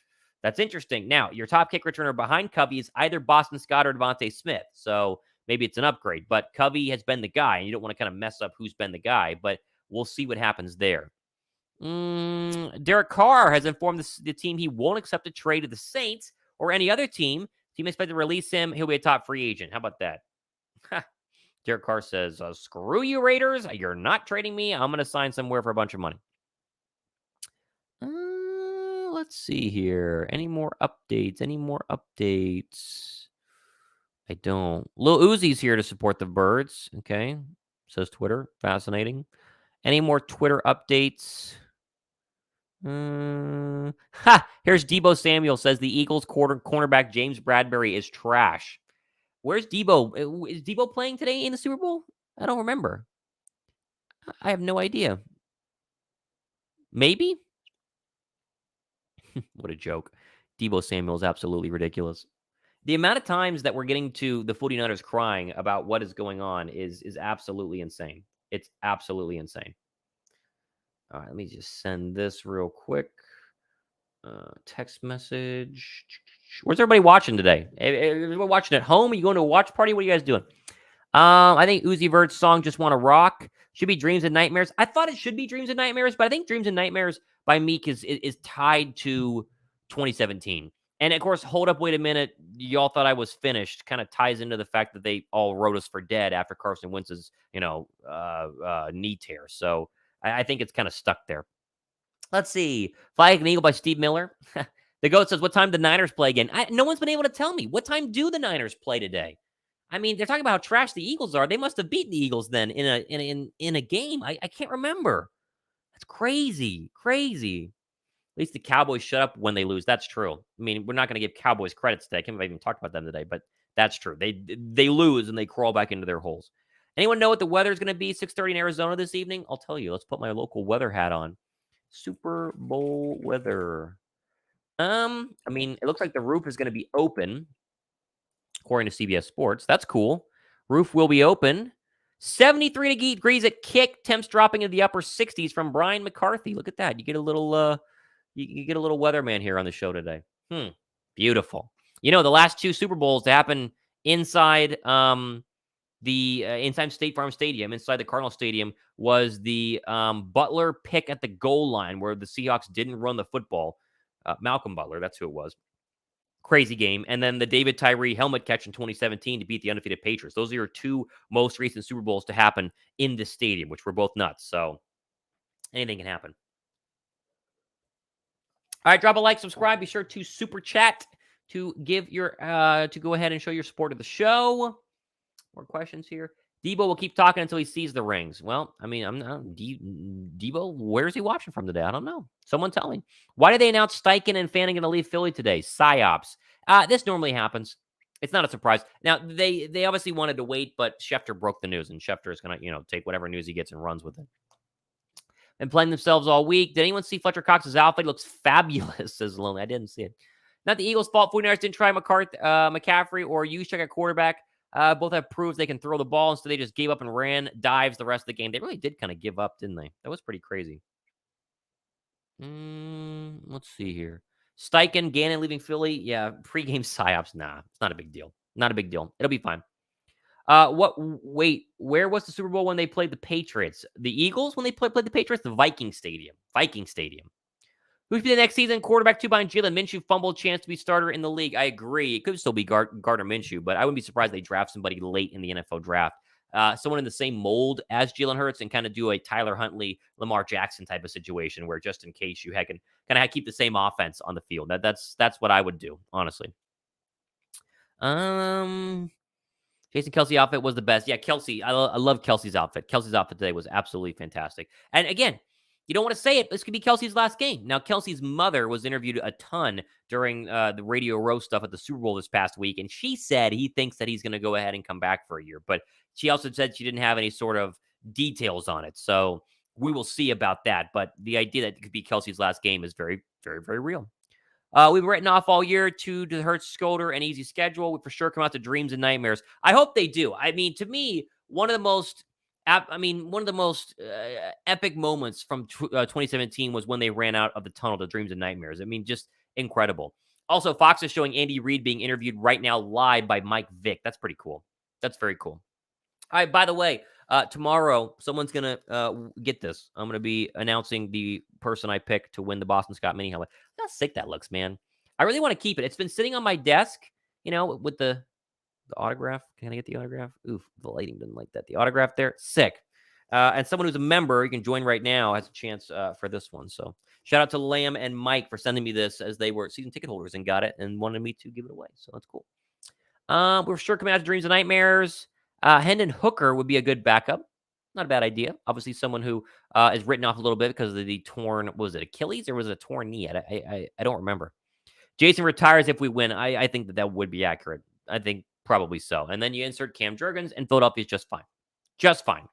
That's interesting. Now, your top kick returner behind Covey is either Boston Scott or Devontae Smith. So maybe it's an upgrade. But Covey has been the guy, and you don't want to kind of mess up who's been the guy. But we'll see what happens there. Derek Carr has informed the team he won't accept a trade to the Saints or any other team. Team expected to release him. He'll be a top free agent. How about that? Derek Carr says, screw you, Raiders. You're not trading me. I'm going to sign somewhere for a bunch of money. Let's see here. Any more updates? I don't. Lil Uzi's here to support the Birds. Okay. Says Twitter. Fascinating. Any more Twitter updates? Here's Deebo Samuel says the Eagles cornerback James Bradbury is trash. Where's Deebo? Is Deebo playing today in the Super Bowl? I don't remember. I have no idea. Maybe? What a joke. Deebo Samuel is absolutely ridiculous. The amount of times that we're getting to the 49ers crying about what is going on is absolutely insane. It's absolutely insane. All right, let me just send this real quick. Text message. Where's everybody watching today? Everybody watching at home? Are you going to a watch party? What are you guys doing? I think Uzi Vert's song "Just Wanna Rock" should be "Dreams and Nightmares." I thought it should be "Dreams and Nightmares," but I think "Dreams and Nightmares" by Meek is tied to 2017. And of course, "Hold Up, Wait a Minute," y'all thought I was finished, kind of ties into the fact that they all wrote us for dead after Carson Wentz's, knee tear. So I think it's kind of stuck there. Let's see. "Fly Like an Eagle" by Steve Miller. The GOAT says, what time do the Niners play again? No one's been able to tell me. What time do the Niners play today? I mean, they're talking about how trash the Eagles are. They must have beaten the Eagles then in a game. I can't remember. That's crazy. At least the Cowboys shut up when they lose. That's true. I mean, we're not going to give Cowboys credits today. I can't believe I even talked about them today, but that's true. They lose and they crawl back into their holes. Anyone know what the weather is going to be 6:30 in Arizona this evening? I'll tell you. Let's put my local weather hat on. Super Bowl weather. I mean, it looks like the roof is going to be open, according to CBS Sports. That's cool. Roof will be open. 73 degrees at kick. Temps dropping into the upper 60s from Brian McCarthy. Look at that. You get a little you get a little weatherman here on the show today. Beautiful. The last two Super Bowls to happen inside inside State Farm Stadium, inside the Cardinal Stadium, was the Butler pick at the goal line where the Seahawks didn't run the football. Malcolm Butler, that's who it was. Crazy game. And then the David Tyree helmet catch in 2017 to beat the undefeated Patriots. Those are your two most recent Super Bowls to happen in this stadium, which were both nuts. So anything can happen. All right, drop a like, subscribe. Be sure to super chat to give your to go ahead and show your support of the show. More questions here. Debo will keep talking until he sees the rings. Well, I mean, I'm not Debo. Where's he watching from today? I don't know. Someone tell me. Why did they announce Steichen and Fanning going to leave Philly today? Psyops. This normally happens. It's not a surprise. Now they obviously wanted to wait, but Schefter broke the news, and Schefter is going to take whatever news he gets and runs with it. Been playing themselves all week. Did anyone see Fletcher Cox's outfit? He looks fabulous, says Lonely. I didn't see it. Not the Eagles' fault. 49ers didn't try McCaffrey or Juszczyk at quarterback. Both have proved they can throw the ball, instead they just gave up and ran dives the rest of the game. They really did kind of give up, didn't they? That was pretty crazy. Let's see here. Steichen, Gannon leaving Philly. Yeah, pregame psyops. Nah, it's not a big deal. Not a big deal. It'll be fine. Wait, where was the Super Bowl when they played the Patriots? The Eagles when they played the Patriots? The Viking Stadium. Viking Stadium. Who's be the next season quarterback 2 behind Jalen Minshew? Fumble chance to be starter in the league. I agree. It could still be Gardner Minshew, but I wouldn't be surprised they draft somebody late in the NFL draft. Someone in the same mold as Jalen Hurts and kind of do a Tyler Huntley, Lamar Jackson type of situation where just in case you can kind of keep the same offense on the field. That's what I would do, honestly. Jason Kelce outfit was the best. Yeah, Kelce. I love Kelce's outfit. Kelce's outfit today was absolutely fantastic. And again, you don't want to say it, this could be Kelce's last game. Now, Kelce's mother was interviewed a ton during the Radio Row stuff at the Super Bowl this past week, and she said he thinks that he's going to go ahead and come back for a year. But she also said she didn't have any sort of details on it. So we will see about that. But the idea that it could be Kelce's last game is very, very, very real. We've written off all year to the Hurts shoulder and easy schedule. We for sure come out to dreams and nightmares. I hope they do. I mean, to me, one of the most epic moments from 2017 was when they ran out of the tunnel to dreams and nightmares. I mean, just incredible. Also, Fox is showing Andy Reid being interviewed right now live by Mike Vick. That's pretty cool. That's very cool. All right, by the way, tomorrow, someone's going to get this. I'm going to be announcing the person I picked to win the Boston Scott mini helmet. How sick that looks, man. I really want to keep it. It's been sitting on my desk, with the autograph. Can I get the autograph? Oof, the lighting didn't like that. The autograph there, sick. And someone who's a member, you can join right now, has a chance for this one. So shout out to Lamb and Mike for sending me this as they were season ticket holders and got it and wanted me to give it away. So that's cool. We're sure coming out to dreams and nightmares. Hendon Hooker would be a good backup. Not a bad idea. Obviously, someone who is written off a little bit because of the torn, was it Achilles or was it a torn knee? I don't remember. Jason retires if we win. I think that would be accurate. I think probably so. And then you insert Cam Jurgens, and Philadelphia's just fine. Just fine.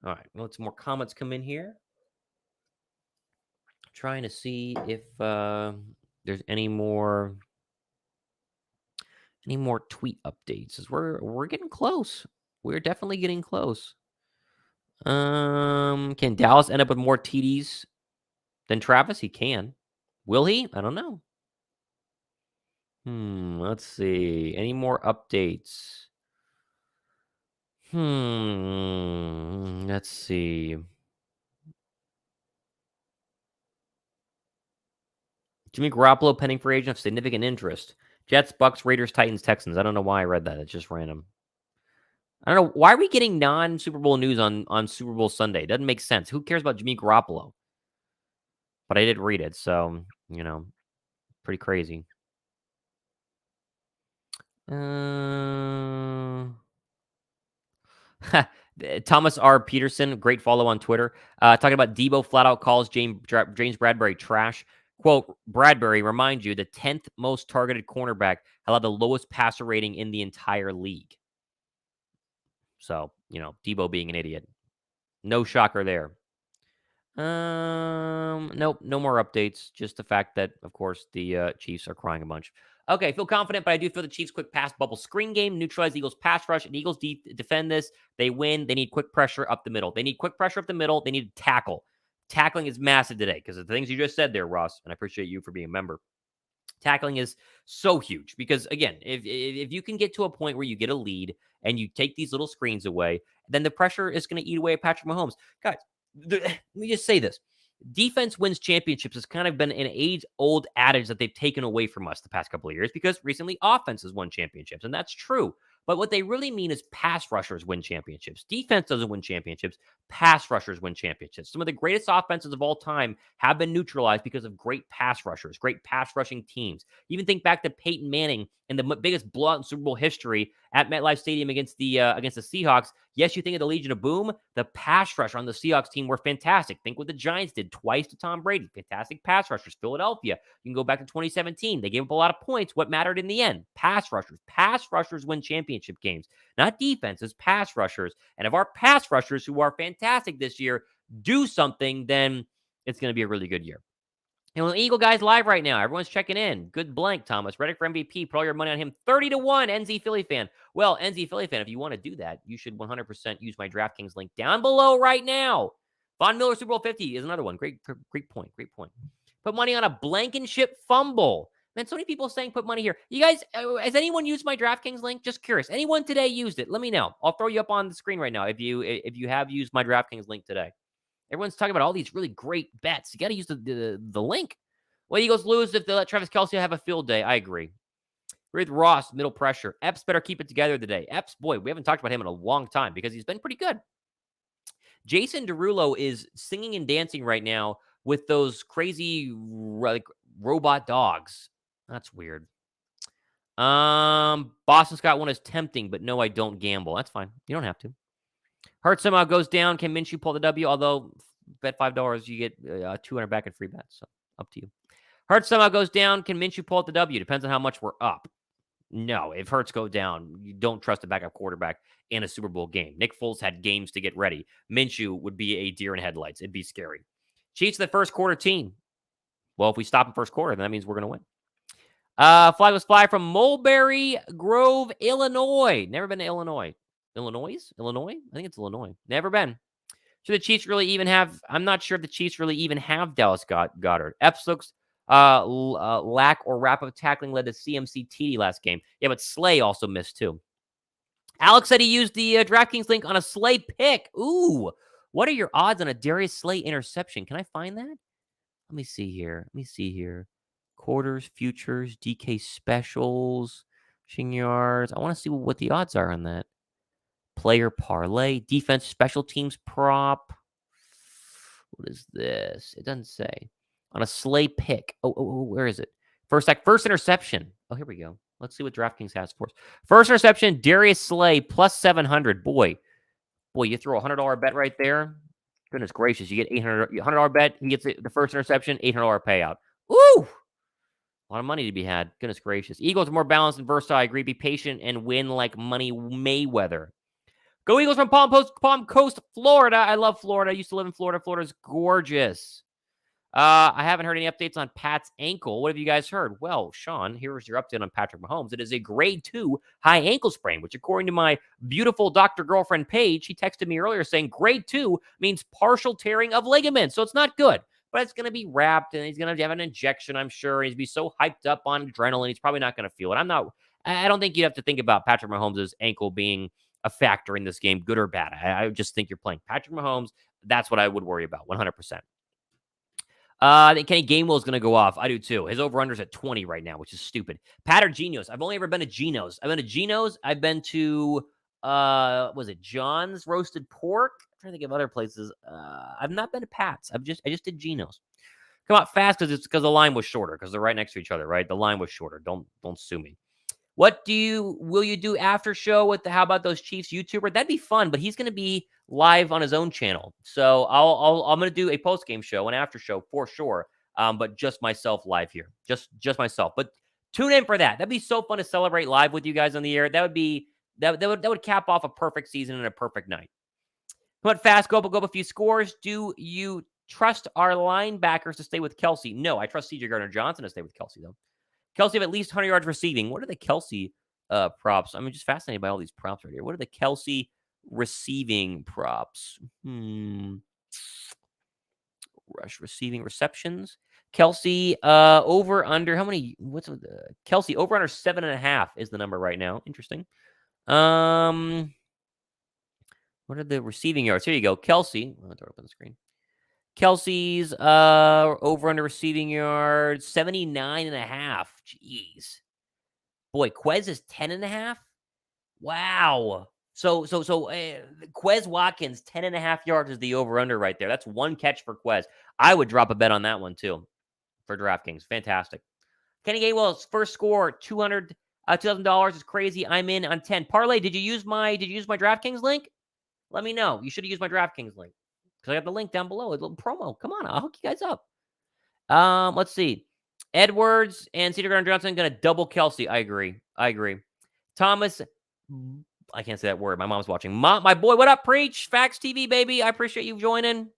All right. Well, some more comments come in here. Trying to see if there's any more tweet updates, as we're getting close. We're definitely getting close. Can Dallas end up with more TDs than Travis? He can. Will he? I don't know. Let's see. Any more updates? Let's see. Jimmy Garoppolo pending free agent of significant interest. Jets, Bucks, Raiders, Titans, Texans. I don't know why I read that. It's just random. I don't know. Why are we getting non-Super Bowl news on Super Bowl Sunday? It doesn't make sense. Who cares about Jimmy Garoppolo? But I did read it, so, pretty crazy. Thomas R. Peterson, great follow on Twitter, talking about Debo flat out calls James Bradbury trash. Quote, Bradbury, remind you, the 10th most targeted cornerback, allowed the lowest passer rating in the entire league. So, Debo being an idiot. No shocker there. Nope, no more updates. Just the fact that, of course, the Chiefs are crying a bunch. Okay, feel confident, but I do feel the Chiefs' quick pass bubble screen game neutralize the Eagles' pass rush, and Eagles defend this. They win. They need quick pressure up the middle. They need quick pressure up the middle. They need to tackle. Tackling is massive today because of the things you just said there, Ross, and I appreciate you for being a member. Tackling is so huge because, again, if you can get to a point where you get a lead and you take these little screens away, then the pressure is going to eat away at Patrick Mahomes. Guys, let me just say this. Defense wins championships has kind of been an age-old adage that they've taken away from us the past couple of years because recently offenses won championships, and that's true. But what they really mean is pass rushers win championships. Defense doesn't win championships. Pass rushers win championships. Some of the greatest offenses of all time have been neutralized because of great pass rushers, great pass rushing teams. Even think back to Peyton Manning and the biggest blowout in Super Bowl history at MetLife Stadium against the Seahawks. Yes, you think of the Legion of Boom. The pass rush on the Seahawks team were fantastic. Think what the Giants did twice to Tom Brady. Fantastic pass rushers. Philadelphia. You can go back to 2017. They gave up a lot of points. What mattered in the end? Pass rushers. Pass rushers win championship games. Not defenses, pass rushers. And if our pass rushers, who are fantastic this year, do something, then it's going to be a really good year. And when the Eagle guy's live right now, everyone's checking in. Good blank, Thomas. Reddick for MVP. Put all your money on him. 30-1, NZ Philly fan. Well, NZ Philly fan, if you want to do that, you should 100% use my DraftKings link down below right now. Von Miller Super Bowl 50 is another one. Great point. Great point. Put money on a Blankenship fumble. Man, so many people saying put money here. You guys, has anyone used my DraftKings link? Just curious. Anyone today used it? Let me know. I'll throw you up on the screen right now if you have used my DraftKings link today. Everyone's talking about all these really great bets. You got to use the link. Well, Eagles lose if they let Travis Kelce have a field day. I agree. With Ross, middle pressure. Epps better keep it together today. Epps, boy, we haven't talked about him in a long time because he's been pretty good. Jason Derulo is singing and dancing right now with those crazy like robot dogs. That's weird. Boston Scott one is tempting, but no, I don't gamble. That's fine. You don't have to. Hurts somehow goes down. Can Minshew pull the W? Although bet $5, you get 200 back in free bets. So up to you. Hurts somehow goes down. Can Minshew pull the W? Depends on how much we're up. No, if Hurts go down, you don't trust a backup quarterback in a Super Bowl game. Nick Foles had games to get ready. Minshew would be a deer in headlights. It'd be scary. Chiefs the first quarter team. Well, if we stop in first quarter, then that means we're going to win. Flag was fly from Mulberry Grove, Illinois. Never been to Illinois. Illinois? I think it's Illinois. Never been. Should the Chiefs really even have... I'm not sure if the Chiefs really even have Dallas Goddard. Epps looks lack or wrap-up tackling led to CMC TD last game. Yeah, but Slay also missed too. Alex said he used the DraftKings link on a Slay pick. Ooh, what are your odds on a Darius Slay interception? Can I find that? Let me see here. Quarters, futures, DK specials, rushing yards. I want to see what the odds are on that. Player parlay, defense, special teams prop. What is this? It doesn't say. On a Slay pick. Oh, where is it? First interception. Oh, here we go. Let's see what DraftKings has for us. First interception, Darius Slay, plus 700. Boy, you throw a $100 bet right there. Goodness gracious, you get $100 bet. He gets the first interception, $800 payout. Ooh! A lot of money to be had. Goodness gracious. Eagles are more balanced and versatile. I agree. Be patient and win like Money Mayweather. Go Eagles from Palm Coast, Florida. I love Florida. I used to live in Florida. Florida's gorgeous. I haven't heard any updates on Pat's ankle. What have you guys heard? Well, Sean, here's your update on Patrick Mahomes. It is a grade 2 high ankle sprain, which according to my beautiful doctor girlfriend Paige, she texted me earlier saying grade 2 means partial tearing of ligaments. So it's not good, but it's going to be wrapped and he's going to have an injection, I'm sure. He's be so hyped up on adrenaline. He's probably not going to feel it. I don't think you have to think about Patrick Mahomes' ankle being a factor in this game, good or bad. I just think you're playing Patrick Mahomes. That's what I would worry about, 100%. I think Kenny Gainwell is going to go off. I do too. His over-under's at 20 right now, which is stupid. Pat or Geno's? I've only ever been to Geno's. I've been to Geno's. I've been to, was it John's Roasted Pork? I'm trying to think of other places. I've not been to Pat's. I just did Geno's. Come out fast because the line was shorter because they're right next to each other, right? The line was shorter. Don't sue me. Will you do after show with how about those Chiefs YouTuber? That'd be fun, but he's going to be live on his own channel. So I'm going to do a post game show, an after show for sure. But just myself live here, just myself. But tune in for that. That'd be so fun to celebrate live with you guys on the air. That would cap off a perfect season and a perfect night. But fast, go up a few scores. Do you trust our linebackers to stay with Kelce? No, I trust CJ Gardner-Johnson to stay with Kelce though. Kelce have at least 100 yards receiving. What are the Kelce props? I'm just fascinated by all these props right here. What are the Kelce receiving props? Rush receiving receptions. Kelce over under. How many? Kelce over under 7.5 is the number right now. Interesting. What are the receiving yards? Here you go. Kelce. I'll throw it up on the screen. Kelce's over under receiving yards, 79.5. Jeez. Boy, Quez is 10.5. Wow. So Quez Watkins, 10.5 yards is the over under right there. That's one catch for Quez. I would drop a bet on that one too for DraftKings. Fantastic. Kenny Gainwell's first score, $2,000 is crazy. I'm in on 10. Parlay, did you use my DraftKings link? Let me know. You should have used my DraftKings link. Because I got the link down below. A little promo. Come on, I'll hook you guys up. Let's see. Edwards and CJ Gardner-Johnson going to double Kelce. I agree. Thomas, I can't say that word. My mom's watching. My boy, what up, Preach? Facts TV, baby. I appreciate you joining.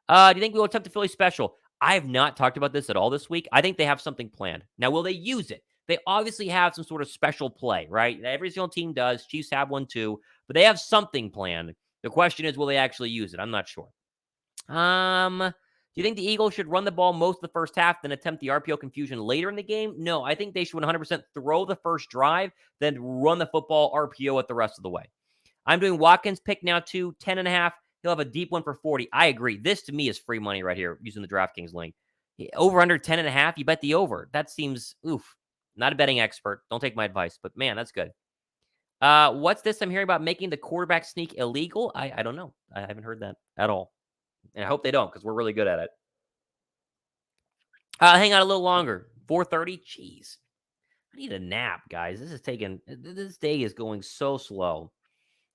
Do you think we will attempt the Philly special? I have not talked about this at all this week. I think they have something planned. Now, will they use it? They obviously have some sort of special play, right? Every single team does. Chiefs have one too, but they have something planned. The question is, will they actually use it? I'm not sure. Do you think the Eagles should run the ball most of the first half, then attempt the RPO confusion later in the game? No, I think they should 100% throw the first drive, then run the football RPO it the rest of the way. I'm doing Watkins pick now too, 10.5. He'll have a deep one for 40. I agree. This to me is free money right here using the DraftKings link. Over under 10.5, you bet the over. That seems, oof. Not a betting expert. Don't take my advice, but man, that's good. What's this I'm hearing about making the quarterback sneak illegal? I don't know. I haven't heard that at all. And I hope they don't because we're really good at it. Hang on a little longer. 4:30? Jeez. I need a nap, guys. This day is going so slow.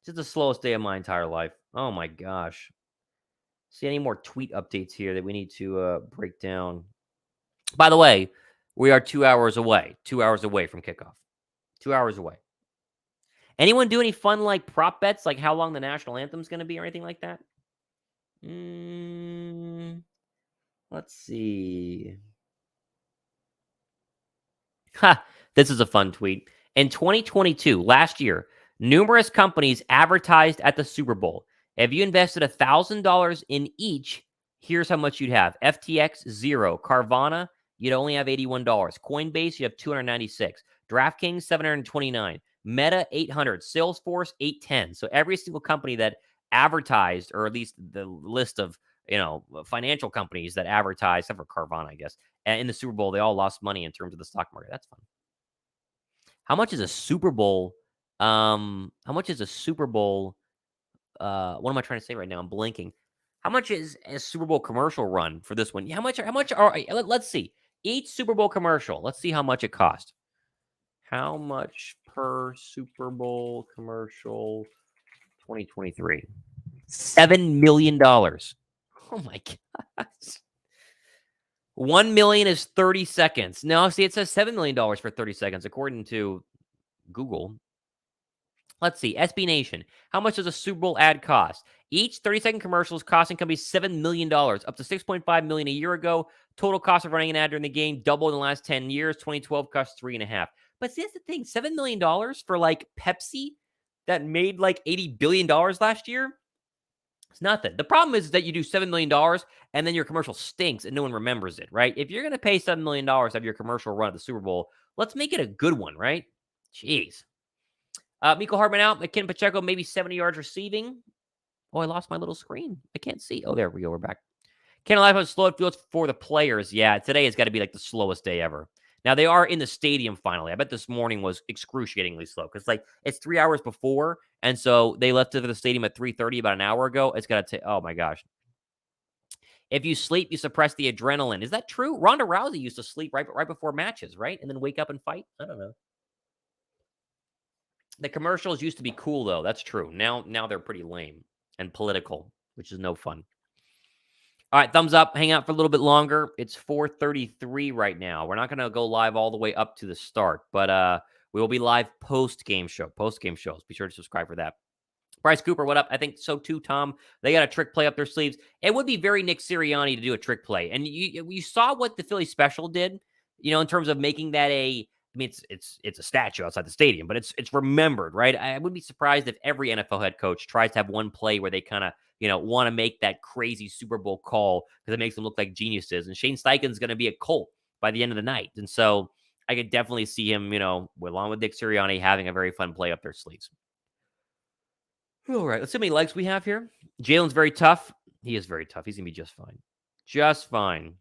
This is the slowest day of my entire life. Oh my gosh. See any more tweet updates here that we need to break down? By the way, we are 2 hours away. 2 hours away from kickoff. 2 hours away. Anyone do any fun like prop bets, like how long the national anthem's going to be or anything like that? Let's see. Ha! This is a fun tweet. In 2022, last year, numerous companies advertised at the Super Bowl. If you invested $1,000 in each, here's how much you'd have. FTX, 0. Carvana, you'd only have $81. Coinbase, you have $296. DraftKings, $729. Meta, $800. Salesforce, $810. So every single company that advertised, or at least the list of financial companies that advertised, except for Carvana, I guess, in the Super Bowl, they all lost money in terms of the stock market. That's fun. How much is a Super Bowl? How much is a Super Bowl? What am I trying to say right now? I'm blinking. How much is a Super Bowl commercial run for this one? How much are let's see. Each Super Bowl commercial. Let's see how much it cost. How much per Super Bowl commercial 2023? $7 million. Oh my gosh. 1 million is 30 seconds. No, see, it says $7 million for 30 seconds, according to Google. Let's see. SB Nation. How much does a Super Bowl ad cost? Each 30-second commercial is costing companies $7 million, up to $6.5 million a year ago. Total cost of running an ad during the game doubled in the last 10 years. 2012 cost $3.5. But see, that's the thing. $7 million for like Pepsi that made like $80 billion last year? It's nothing. The problem is that you do $7 million and then your commercial stinks and no one remembers it, right? If you're going to pay $7 million to have your commercial run at the Super Bowl, let's make it a good one, right? Jeez. Miko Hartman out. McKinnon Pacheco, maybe 70 yards receiving. Oh, I lost my little screen. I can't see. Oh, there we go. We're back. Cannon Live has slow fields for the players. Yeah, today has got to be like the slowest day ever. Now, they are in the stadium finally. I bet this morning was excruciatingly slow because, it's 3 hours before. And so they left it for the stadium at 3:30 about an hour ago. It's got to take, oh my gosh. If you sleep, you suppress the adrenaline. Is that true? Ronda Rousey used to sleep right before matches, right? And then wake up and fight? I don't know. The commercials used to be cool, though. That's true. Now they're pretty lame and political, which is no fun. All right, thumbs up. Hang out for a little bit longer. It's 4:33 right now. We're not going to go live all the way up to the start, but we will be live post-game shows. Be sure to subscribe for that. Bryce Cooper, what up? I think so too, Tom. They got a trick play up their sleeves. It would be very Nick Sirianni to do a trick play. And you saw what the Philly special did, in terms of making that it's a statue outside the stadium, but it's remembered, right? I wouldn't be surprised if every NFL head coach tries to have one play where they kind of, want to make that crazy Super Bowl call because it makes them look like geniuses. And Shane Steichen's going to be a Colt by the end of the night. And so I could definitely see him, along with Nick Sirianni, having a very fun play up their sleeves. All right, let's see how many likes we have here. Jalen's very tough. He is very tough. He's going to be just fine. Just fine.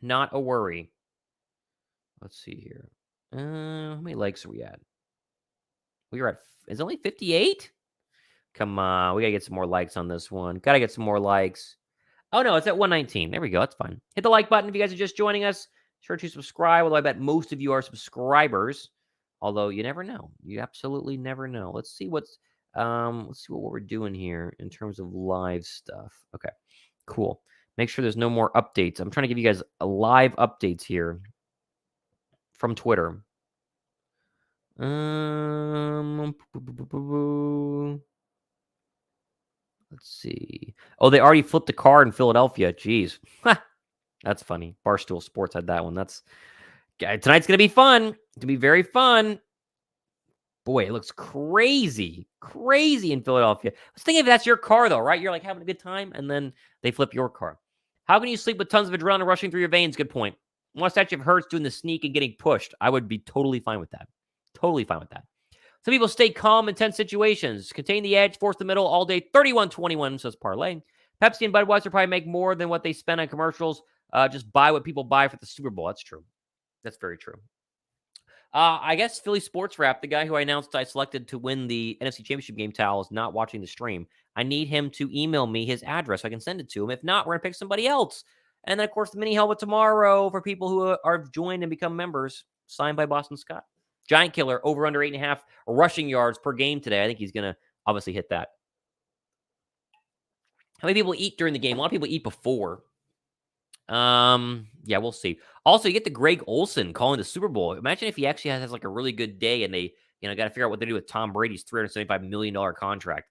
Not a worry. Let's see here. How many likes are we at? Is it only 58? Come on. We got to get some more likes on this one. Got to get some more likes. Oh, no, it's at 119. There we go. That's fine. Hit the like button if you guys are just joining us. Sure to subscribe, although I bet most of you are subscribers. Although you never know. You absolutely never know. Let's see what we're doing here in terms of live stuff. Okay, cool. Make sure there's no more updates. I'm trying to give you guys a live updates here from Twitter. Let's see. Oh, they already flipped the car in Philadelphia. Jeez. That's funny. Barstool Sports had that one. Tonight's going to be fun. It's going to be very fun. Boy, it looks crazy in Philadelphia. I was thinking if that's your car, though, right? You're like having a good time, and then they flip your car. How can you sleep with tons of adrenaline rushing through your veins? Good point. One statue of Hurts doing the sneak and getting pushed. I would be totally fine with that. Totally fine with that. Some people stay calm in tense situations. Contain the edge, force the middle all day. 31-21 says Parlay. Pepsi and Budweiser probably make more than what they spend on commercials. Just buy what people buy for the Super Bowl. That's true. That's very true. I guess Philly Sports Wrap, the guy who I announced I selected to win the NFC Championship game towel, is not watching the stream. I need him to email me his address so I can send it to him. If not, we're going to pick somebody else. And then, of course, the mini helmet tomorrow for people who are joined and become members, signed by Boston Scott. Giant killer, over under 8.5 rushing yards per game today. I think he's going to obviously hit that. How many people eat during the game? A lot of people eat before. Yeah, we'll see. Also, you get the Greg Olsen calling the Super Bowl. Imagine if he actually has like a really good day and they, got to figure out what they do with Tom Brady's $375 million contract.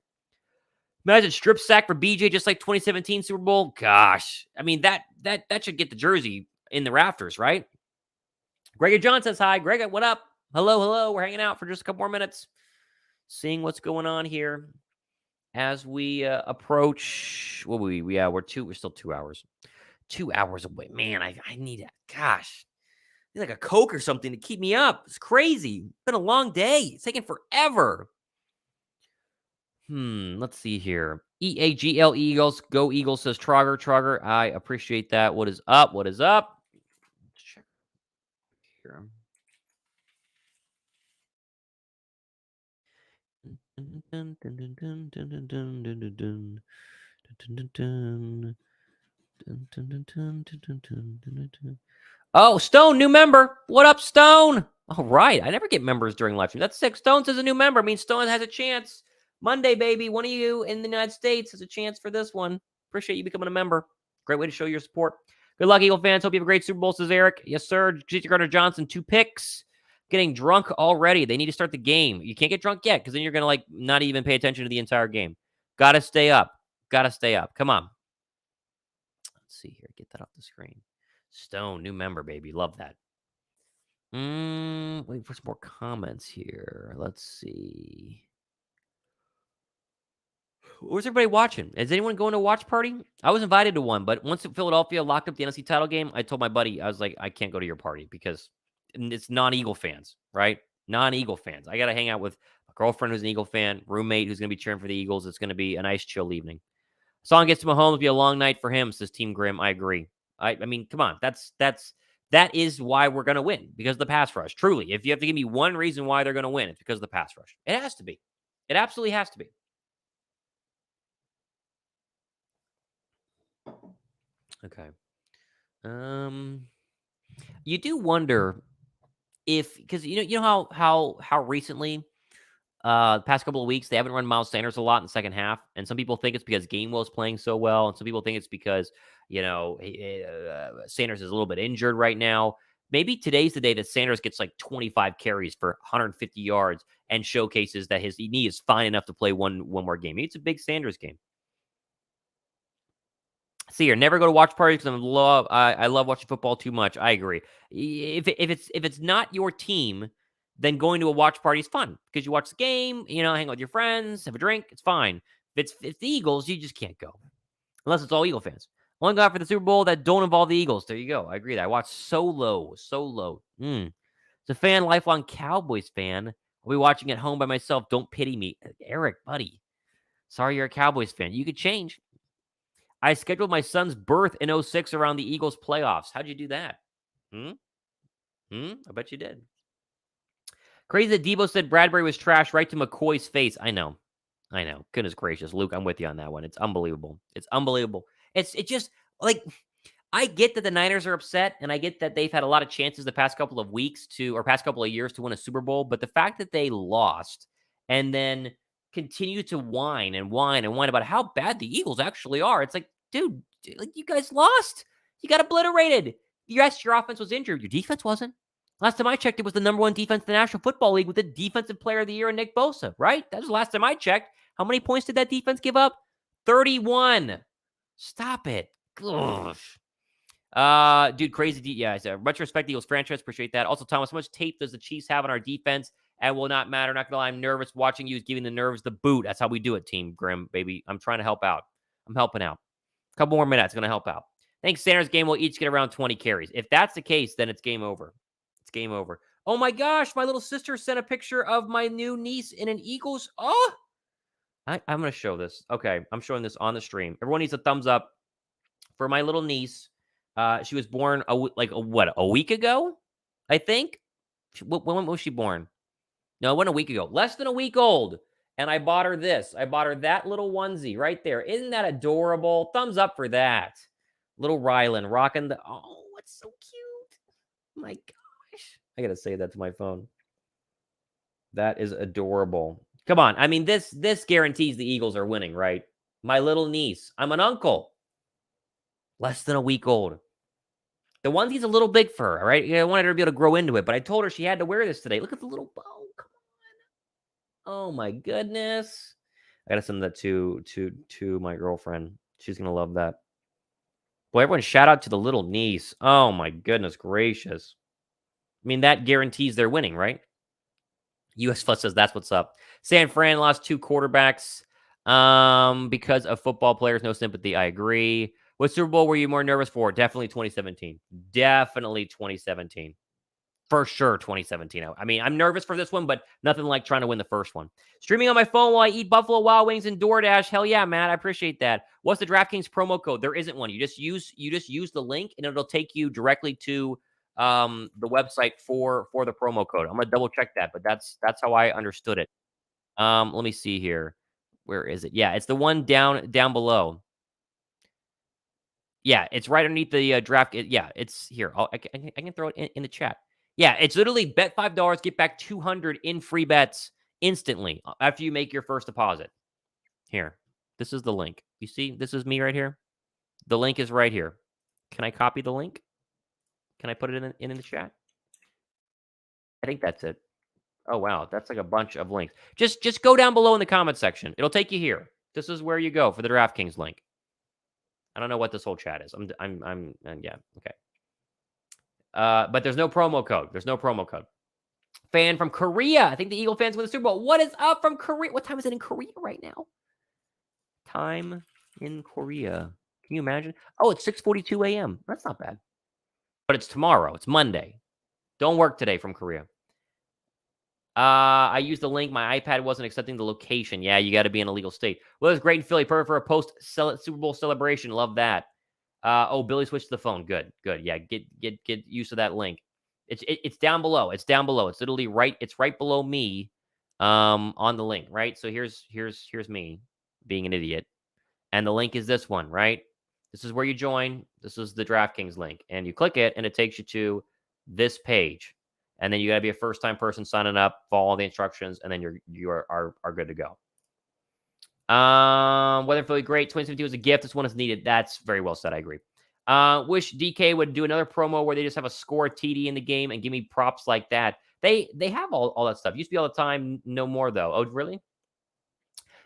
Imagine strip sack for BJ just like 2017 Super Bowl. Gosh, I mean that should get the jersey in the rafters, right? Gregor John says hi. Greg, what up? Hello. We're hanging out for just a couple more minutes, seeing what's going on here as we approach. What we're still 2 hours. 2 hours away. Man, I need it. Gosh. I need like a Coke or something to keep me up. It's crazy. It's been a long day. It's taken forever. Let's see here. EAGL Eagles. Go Eagles, says Trogger. I appreciate that. What is up? Let's check here. Oh, Stone, new member. What up, Stone? All right. I never get members during live stream. That's sick. Stone says a new member. I mean, Stone has a chance. Monday, baby. One of you in the United States has a chance for this one. Appreciate you becoming a member. Great way to show your support. Good luck, Eagle fans. Hope you have a great Super Bowl, says Eric. Yes, sir. J.T. Gardner-Johnson, 2 picks. Getting drunk already. They need to start the game. You can't get drunk yet because then you're going to not even pay attention to the entire game. Got to stay up. Come on. Let's see here. Get that off the screen. Stone, new member, baby. Love that. Wait for some more comments here. Let's see. Where's everybody watching? Is anyone going to a watch party? I was invited to one, but once Philadelphia locked up the NFC title game, I told my buddy, I was like, I can't go to your party because it's non-Eagle fans, right? Non-Eagle fans. I got to hang out with a girlfriend who's an Eagle fan, roommate who's going to be cheering for the Eagles. It's going to be a nice, chill evening. Song gets to Mahomes, it'll be a long night for him, says Team Grim. I agree. I mean, come on. That is why we're going to win, because of the pass rush. Truly, if you have to give me one reason why they're going to win, it's because of the pass rush. It has to be. It absolutely has to be. Okay. You do wonder if, because you know how recently, the past couple of weeks, they haven't run Miles Sanders a lot in the second half, and some people think it's because Gainwell's playing so well, and some people think it's because Sanders is a little bit injured right now. Maybe today's the day that Sanders gets like 25 carries for 150 yards and showcases that his knee is fine enough to play one more game. Maybe it's a big Sanders game. See here, never go to watch parties because I love watching football too much. I agree. If it's not your team, then going to a watch party is fun because you watch the game, hang out with your friends, have a drink. It's fine. If it's the Eagles, you just can't go unless it's all Eagle fans. Only go out for the Super Bowl that don't involve the Eagles. There you go. I agree that. I watch Solo. It's a fan, lifelong Cowboys fan. I'll be watching at home by myself. Don't pity me. Eric, buddy. Sorry you're a Cowboys fan. You could change. I scheduled my son's birth in 2006 around the Eagles playoffs. How'd you do that? I bet you did. Crazy that Debo said Bradbury was trash right to McCoy's face. I know. Goodness gracious. Luke, I'm with you on that one. It's unbelievable. It's just like, I get that the Niners are upset, and I get that they've had a lot of chances the past couple of past couple of years to win a Super Bowl, but the fact that they lost and then continue to whine about how bad the Eagles actually are. It's like, dude, like, you guys lost. You got obliterated. Yes, your offense was injured. Your defense wasn't. Last time I checked, it was the number 1 defense in the National Football League with the Defensive Player of the Year in Nick Bosa, right? That was the last time I checked. How many points did that defense give up? 31. Stop it. Gosh. Dude, crazy. Yeah, it's a retrospect Eagles franchise. Appreciate that. Also, Thomas, how much tape does the Chiefs have on our defense? And will not matter. Not gonna lie, I'm nervous. Watching you is giving the nerves the boot. That's how we do it, Team Grim, baby. I'm trying to help out. I'm helping out. A couple more minutes, gonna help out. I think Sanders' game will each get around 20 carries. If that's the case, then it's game over. It's game over. Oh my gosh, my little sister sent a picture of my new niece in an Eagles. Oh, I'm gonna show this. Okay, I'm showing this on the stream. Everyone needs a thumbs up for my little niece. She was born a week ago, I think. When was she born? No, it wasn't a week ago. Less than a week old. And I bought her this. I bought her that little onesie right there. Isn't that adorable? Thumbs up for that. Little Rylan rocking the. Oh, it's so cute. My gosh. I got to say that to my phone. That is adorable. Come on. I mean, this guarantees the Eagles are winning, right? My little niece. I'm an uncle. Less than a week old. The onesie's a little big for her, right? I wanted her to be able to grow into it, but I told her she had to wear this today. Look at the little bow. Come on. Oh my goodness. I gotta send that to my girlfriend. She's gonna love that. Boy, everyone shout out to the little niece. Oh my goodness gracious. I mean, that guarantees they're winning, right? US Plus says that's what's up. San Fran lost 2 quarterbacks because of football players. No sympathy. I agree. What Super Bowl were you more nervous for? Definitely 2017. Definitely 2017. For sure, 2017. I mean, I'm nervous for this one, but nothing like trying to win the first one. Streaming on my phone while I eat Buffalo Wild Wings and DoorDash. Hell yeah, Matt. I appreciate that. What's the DraftKings promo code? There isn't one. You just use the link, and it'll take you directly to the website for the promo code. I'm gonna double check that, but that's how I understood it. Let me see here. Where is it? Yeah, it's the one down below. Yeah, it's right underneath the draft. Yeah, it's here. I can throw it in the chat. Yeah, it's literally bet $5, get back 200 in free bets instantly after you make your first deposit. Here, this is the link. You see, this is me right here. The link is right here. Can I copy the link? Can I put it in the chat? I think that's it. Oh wow, that's like a bunch of links. Just go down below in the comment section. It'll take you here. This is where you go for the DraftKings link. I don't know what this whole chat is. Yeah, okay. But there's no promo code. There's no promo code. Fan from Korea. I think the Eagle fans win the Super Bowl. What is up from Korea? What time is it in Korea right now? Time in Korea. Can you imagine? Oh, it's 6:42 a.m. That's not bad. But it's tomorrow. It's Monday. Don't work today from Korea. I used the link. My iPad wasn't accepting the location. Yeah, you got to be in a legal state. Well, it was great in Philly. Perfect for a post Super Bowl celebration. Love that. Billy switched to the phone. Good. Yeah, get used to that link. It's down below. It's down below. It's literally right. It's right below me, on the link. Right. So here's me being an idiot, and the link is this one. Right. This is where you join. This is the DraftKings link, and you click it, and it takes you to this page. And then you got to be a first-time person signing up, follow all the instructions, and then you are good to go. Weather Philly great. 2017 was a gift. This one is needed. That's very well said. I agree. Wish DK would do another promo where they just have a score TD in the game and give me props like that. They have all that stuff. Used to be all the time. No more though. Oh, really?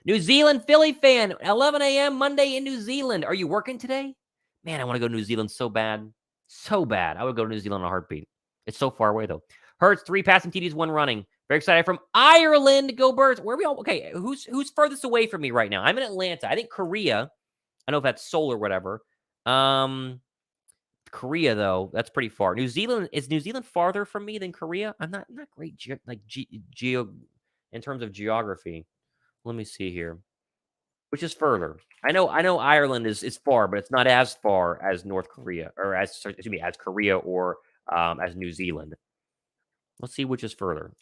New Zealand Philly fan. 11 a.m. Monday in New Zealand. Are you working today? Man, I want to go to New Zealand so bad. So bad. I would go to New Zealand in a heartbeat. It's so far away though. Hurts 3 passing TDs, 1 running. Very excited from Ireland. Go Birds. Where are we all? Okay, who's furthest away from me right now? I'm in Atlanta. I think Korea. I don't know if that's Seoul or whatever. Korea though, that's pretty far. New Zealand, is New Zealand farther from me than Korea? I'm not great geo in terms of geography. Let me see here. Which is further? I know Ireland is far, but it's not as far as North Korea or as Korea or as New Zealand. Let's see which is further.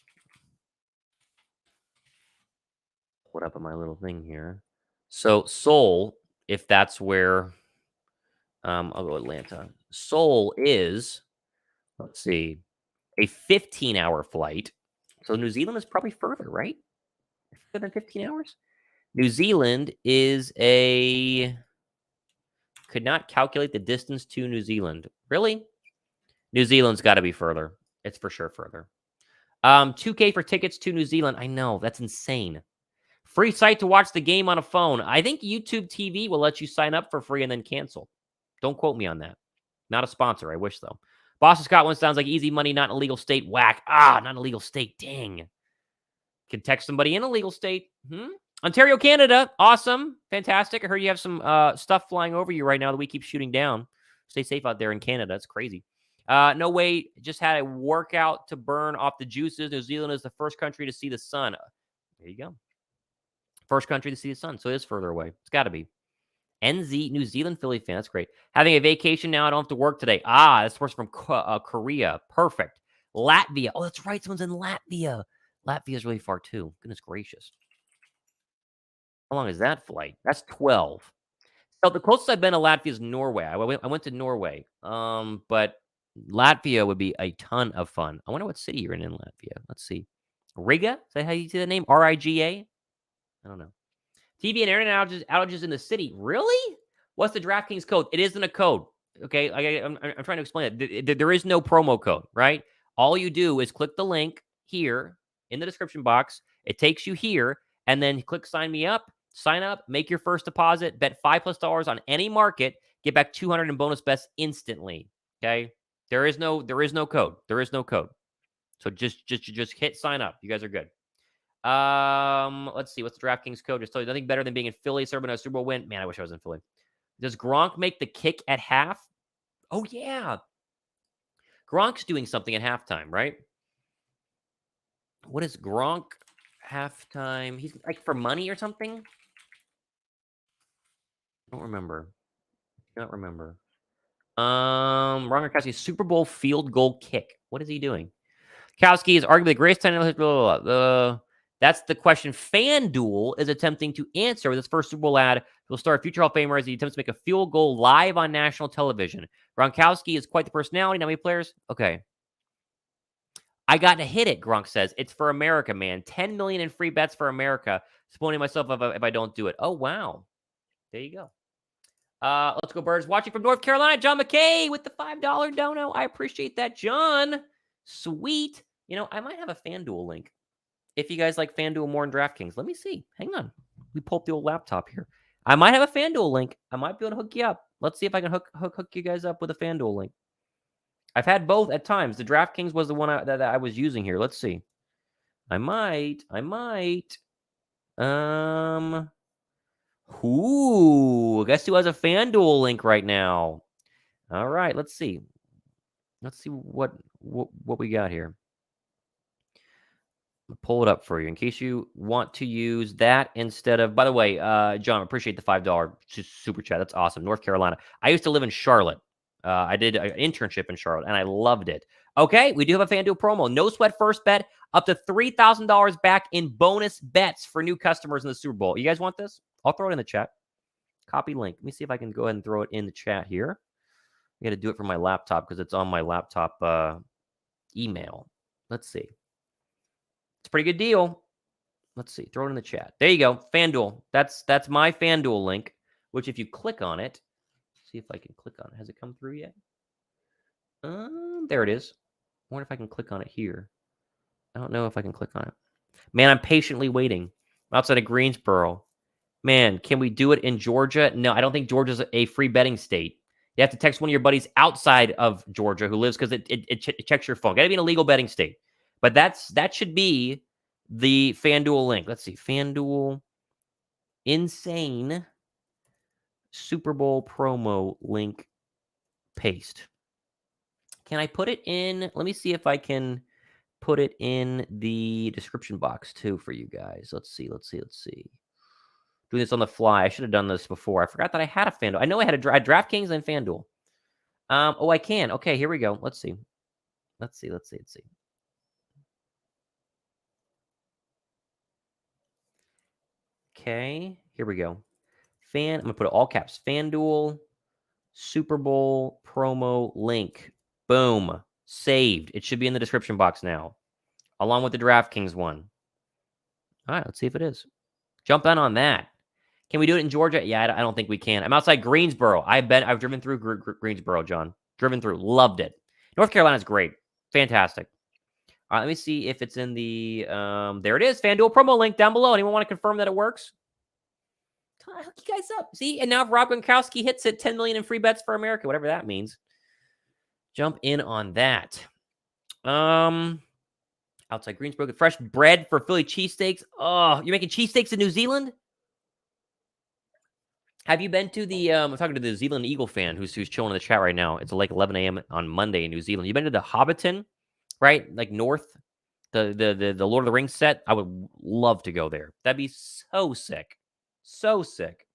Put up on my little thing here. So Seoul, if that's where, I'll go Atlanta. Seoul is, let's see, a 15-hour flight. So New Zealand is probably further, right? Further than 15 hours? New Zealand is could not calculate the distance to New Zealand. Really? New Zealand's got to be further. It's for sure further. $2K for tickets to New Zealand. I know, that's insane. Free site to watch the game on a phone. I think YouTube TV will let you sign up for free and then cancel. Don't quote me on that. Not a sponsor. I wish, though. Boston Scott one sounds like easy money, not an illegal state. Whack. Not an illegal state. Dang. Can text somebody in a legal state. Ontario, Canada. Awesome. Fantastic. I heard you have some stuff flying over you right now that we keep shooting down. Stay safe out there in Canada. It's crazy. No way. Just had a workout to burn off the juices. New Zealand is the first country to see the sun. There you go. First country to see the sun. So it is further away. It's got to be. NZ, New Zealand Philly fan. That's great. Having a vacation now. I don't have to work today. This person from Korea. Perfect. Latvia. Oh, that's right. Someone's in Latvia. Latvia is really far too. Goodness gracious. How long is that flight? That's 12. So the closest I've been to Latvia is Norway. I went to Norway. But Latvia would be a ton of fun. I wonder what city you're in Latvia. Let's see. Riga? Is that how you say the name? Riga? I don't know. TV and internet outages in the city. Really? What's the DraftKings code? It isn't a code. Okay, I'm trying to explain it. There is no promo code, right? All you do is click the link here in the description box. It takes you here, and then click sign me up. Sign up, make your first deposit, bet $5+ on any market, get back 200 in bonus bets instantly. Okay, there is no code. There is no code. So just hit sign up. You guys are good. Let's see. What's the DraftKings code? Just tell you nothing better than being in Philly, serving a Super Bowl win. Man, I wish I was in Philly. Does Gronk make the kick at half? Oh yeah, Gronk's doing something at halftime, right? What is Gronk halftime? He's like for money or something. I don't remember. Not remember. Ron Gronkowski's Super Bowl field goal kick. What is he doing? Kowski is arguably the greatest tight end. That's the question FanDuel is attempting to answer with its first Super Bowl ad. He'll star a future Hall of Famer as he attempts to make a field goal live on national television. Gronkowski is quite the personality. How many players? Okay. I got to hit it, Gronk says. It's for America, man. 10 million in free bets for America. Disappointing myself if I don't do it. Oh, wow. There you go. Let's go, Birds. Watching from North Carolina, John McKay with the $5 dono. I appreciate that, John. Sweet. I might have a FanDuel link. If you guys like FanDuel more than DraftKings, let me see. Hang on. We pull up the old laptop here. I might have a FanDuel link. I might be able to hook you up. Let's see if I can hook you guys up with a FanDuel link. I've had both at times. The DraftKings was the one that I was using here. Let's see. I might. Guess who has a FanDuel link right now? All right, let's see. Let's see what we got here. I'll pull it up for you in case you want to use that instead of. By the way, John, appreciate the $5 super chat. That's awesome. North Carolina. I used to live in Charlotte. I did an internship in Charlotte, and I loved it. Okay, we do have a FanDuel promo. No sweat first bet, up to $3,000 back in bonus bets for new customers in the Super Bowl. You guys want this? I'll throw it in the chat. Copy link. Let me see if I can go ahead and throw it in the chat here. I got to do it from my laptop because it's on my laptop email. Let's see. It's a pretty good deal. Let's see. Throw it in the chat. There you go. FanDuel. That's my FanDuel link, which if you click on it, see if I can click on it. Has it come through yet? There it is. I wonder if I can click on it here. I don't know if I can click on it. Man, I'm patiently waiting. I'm outside of Greensboro. Man, can we do it in Georgia? No, I don't think Georgia's a free betting state. You have to text one of your buddies outside of Georgia who lives because it checks your phone. Got to be an illegal betting state. But that should be the FanDuel link. Let's see. FanDuel Insane Super Bowl promo link paste. Can I put it in? Let me see if I can put it in the description box too for you guys. Let's see. Doing this on the fly. I should have done this before. I forgot that I had a FanDuel. I know I had a DraftKings and FanDuel. I can. Okay, here we go. Let's see. Okay, here we go. I'm going to put it all caps. FanDuel Super Bowl promo link. Boom. Saved. It should be in the description box now, along with the DraftKings one. All right, let's see if it is. Jump in on that. Can we do it in Georgia? Yeah, I don't think we can. I'm outside Greensboro. I've driven through Greensboro, John. Driven through. Loved it. North Carolina's great. Fantastic. All right, let me see if it's in the... there it is. FanDuel promo link down below. Anyone want to confirm that it works? I'll hook you guys up. See, and now if Rob Gronkowski hits it, 10 million in free bets for America, whatever that means. Jump in on that. Outside Greensboro, fresh bread for Philly cheesesteaks. Oh, you're making cheesesteaks in New Zealand? Have you been to the? I'm talking to the New Zealand Eagle fan who's chilling in the chat right now. It's like 11 a.m. on Monday in New Zealand. You been to the Hobbiton, right? Like north, the Lord of the Rings set. I would love to go there. That'd be so sick, so sick.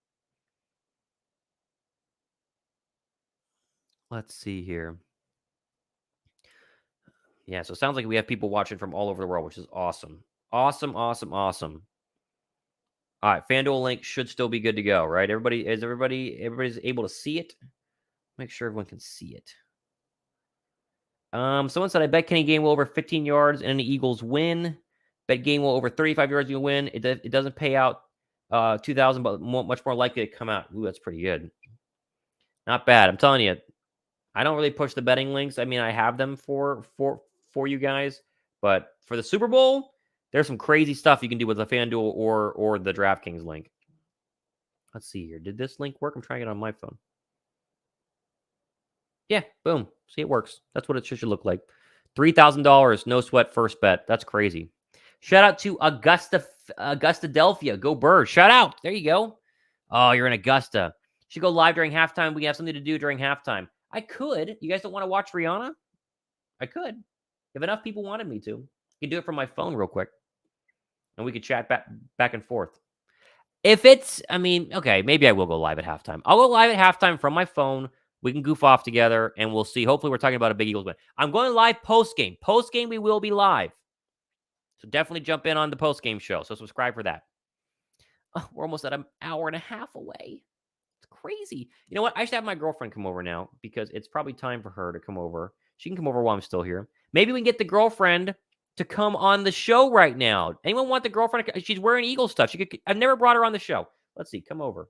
Let's see here. Yeah, so it sounds like we have people watching from all over the world, which is awesome. Awesome, awesome, awesome. All right, FanDuel link should still be good to go, right? Everybody's able to see it? Make sure everyone can see it. Someone said, I bet Kenny Gainwell over 15 yards and the Eagles win. Bet Gainwell over 35 yards, you win. It doesn't pay out 2,000, but much more likely to come out. Ooh, that's pretty good. Not bad. I'm telling you, I don't really push the betting links. I mean, I have them for you guys, but for the Super Bowl, there's some crazy stuff you can do with the FanDuel or the DraftKings link. Let's see here. Did this link work? I'm trying it on my phone. Yeah, boom. See, it works. That's what it should look like. $3,000, no sweat first bet. That's crazy. Shout out to Augusta-delphia. Go Birds. Shout out. There you go. Oh, you're in Augusta. Should go live during halftime. We have something to do during halftime. I could. You guys don't want to watch Rihanna? I could. If enough people wanted me to. I could do it from my phone real quick. And we could chat back and forth. If it's, I mean, okay, maybe I will go live at halftime. I'll go live at halftime from my phone. We can goof off together, and we'll see. Hopefully, we're talking about a big Eagles win. I'm going live post-game. Post-game, we will be live. So definitely jump in on the post-game show. So subscribe for that. Oh, we're almost at an hour and a half away. It's crazy. You know what? I should have my girlfriend come over now because it's probably time for her to come over. She can come over while I'm still here. Maybe we can get the girlfriend to come on the show right now. Anyone want the girlfriend? She's wearing Eagle stuff. I've never brought her on the show. Let's see. Come over.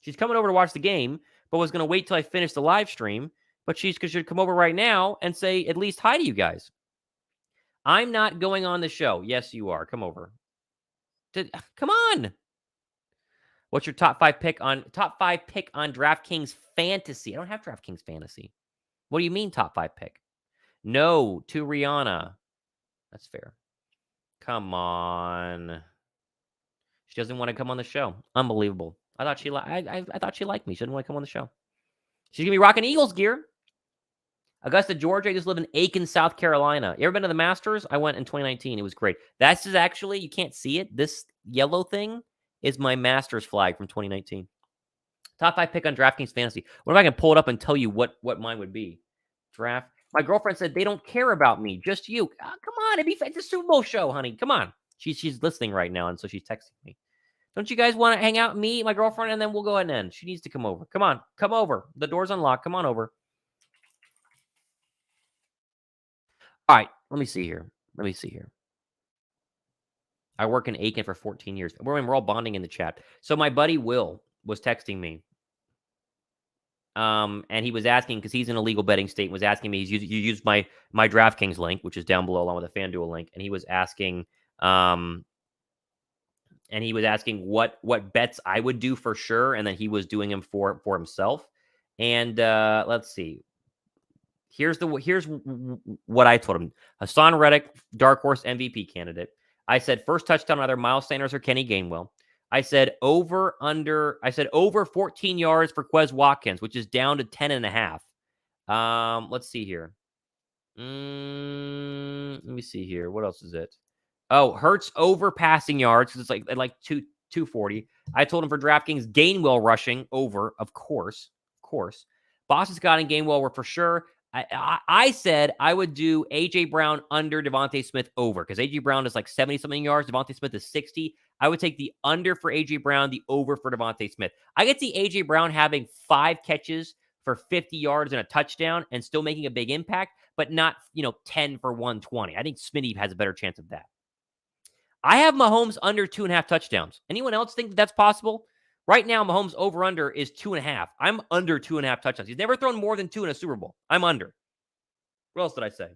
She's coming over to watch the game, but was going to wait till I finish the live stream. But she should come over right now and say at least hi to you guys. I'm not going on the show. Yes, you are. Come over. Come on. What's your top five pick on DraftKings Fantasy? I don't have DraftKings Fantasy. What do you mean top five pick? No to Rihanna. That's fair. Come on. She doesn't want to come on the show. Unbelievable. I thought she liked me. She didn't want to come on the show. She's gonna be rocking Eagles gear. Augusta, Georgia. I just live in Aiken, South Carolina. You ever been to the Masters? I went in 2019. It was great. That's just actually, you can't see it. This yellow thing is my Masters flag from 2019. Top five pick on DraftKings Fantasy. What if I can pull it up and tell you what mine would be? Draft. My girlfriend said they don't care about me, just you. Oh, come on, it's a Super Bowl show, honey. Come on. She's listening right now, and so she's texting me. Don't you guys want to hang out, me, my girlfriend, and then we'll go ahead and end. She needs to come over. Come on, come over. The door's unlocked. Come on over. All right, let me see here. I work in Aiken for 14 years. We're all bonding in the chat. So my buddy Will was texting me. And he was asking, because he's in a legal betting state, was asking me, you used my DraftKings link, which is down below along with the FanDuel link. And he was asking, what bets I would do for sure. And then he was doing them for himself. And let's see. Here's what I told him. Hassan Reddick, dark horse MVP candidate. I said first touchdown either Miles Sanders or Kenny Gainwell. I said over 14 yards for Quez Watkins, which is down to 10.5. Let's see here. Let me see here. What else is it? Oh, Hurts over passing yards because it's like 240. I told him for DraftKings Gainwell rushing over, of course. Boston Scott and Gainwell were for sure. I said I would do A.J. Brown under Devontae Smith over because A.J. Brown is like 70-something yards. Devontae Smith is 60. I would take the under for A.J. Brown, the over for Devontae Smith. I could see A.J. Brown having 5 catches for 50 yards and a touchdown and still making a big impact, but not, 10 for 120. I think Smitty has a better chance of that. I have Mahomes under 2.5 touchdowns. Anyone else think that's possible? Right now, Mahomes over-under is 2.5. I'm under 2.5 touchdowns. He's never thrown more than 2 in a Super Bowl. I'm under. What else did I say?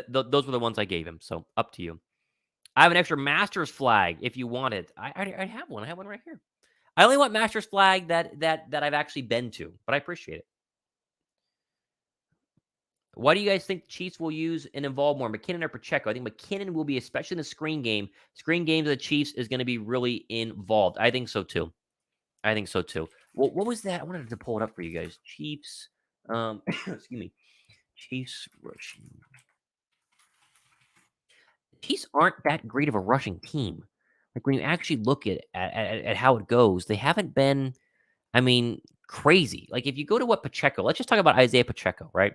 Those were the ones I gave him, so up to you. I have an extra Masters flag if you want it. I have one. I have one right here. I only want Masters flag that I've actually been to, but I appreciate it. Why do you guys think the Chiefs will use and involve more, McKinnon or Pacheco? I think McKinnon will be, especially in the screen game. Screen games of the Chiefs is going to be really involved. I think so too. Well, what was that? I wanted to pull it up for you guys. Chiefs, excuse me. Chiefs rushing. The Chiefs aren't that great of a rushing team. Like when you actually look at how it goes, they haven't been. I mean, crazy. Like if you go to what Pacheco, let's just talk about Isaiah Pacheco, right?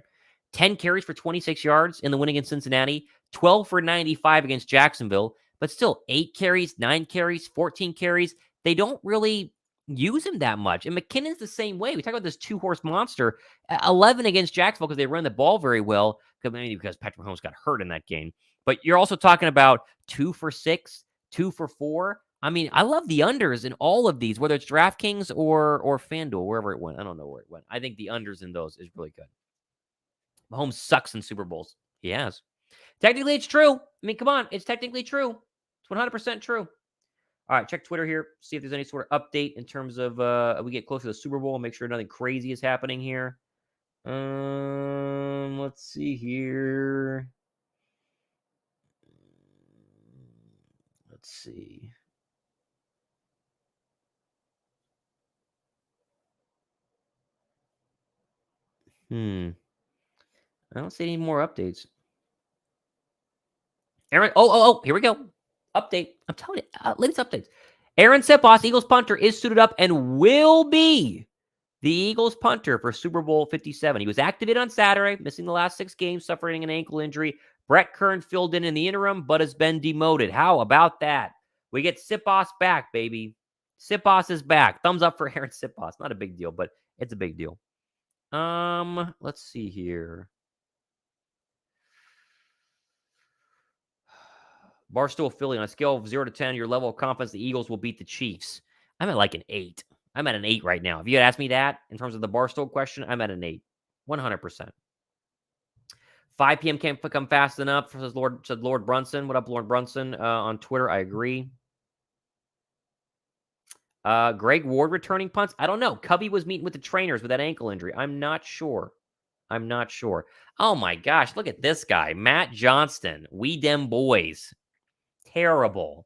10 carries for 26 yards in the win against Cincinnati, 12 for 95 against Jacksonville, but still 8 carries, 9 carries, 14 carries. They don't really use him that much. And McKinnon's the same way. We talk about this two-horse monster, 11 against Jacksonville because they run the ball very well, maybe because Patrick Mahomes got hurt in that game. But you're also talking about 2 for 6, 2 for 4. I mean, I love the unders in all of these, whether it's DraftKings or FanDuel, wherever it went. I don't know where it went. I think the unders in those is really good. Mahomes sucks in Super Bowls. He has. Technically, it's true. I mean, come on. It's technically true. It's 100% true. All right, check Twitter here. See if there's any sort of update in terms of we get close to the Super Bowl. Make sure nothing crazy is happening here. Let's see here. Let's see. I don't see any more updates. Aaron, here we go. Update. I'm telling you, latest updates. Aaron Sipos, Eagles punter, is suited up and will be the Eagles punter for Super Bowl 57. He was activated on Saturday, missing the last 6 games, suffering an ankle injury. Brett Kern filled in the interim, but has been demoted. How about that? We get Sipos back, baby. Sipos is back. Thumbs up for Aaron Sipos. Not a big deal, but it's a big deal. Let's see here. Barstool Philly, on a scale of 0 to 10, your level of confidence the Eagles will beat the Chiefs. I'm at like an 8. I'm at an 8 right now. If you had asked me that in terms of the Barstool question, I'm at an 8. 100%. 5 p.m. can't come fast enough, said Lord Brunson. What up, Lord Brunson? On Twitter, I agree. Greg Ward returning punts? I don't know. Cubby was meeting with the trainers with that ankle injury. I'm not sure. Oh my gosh, look at this guy. Matt Johnston. We dem boys. Terrible.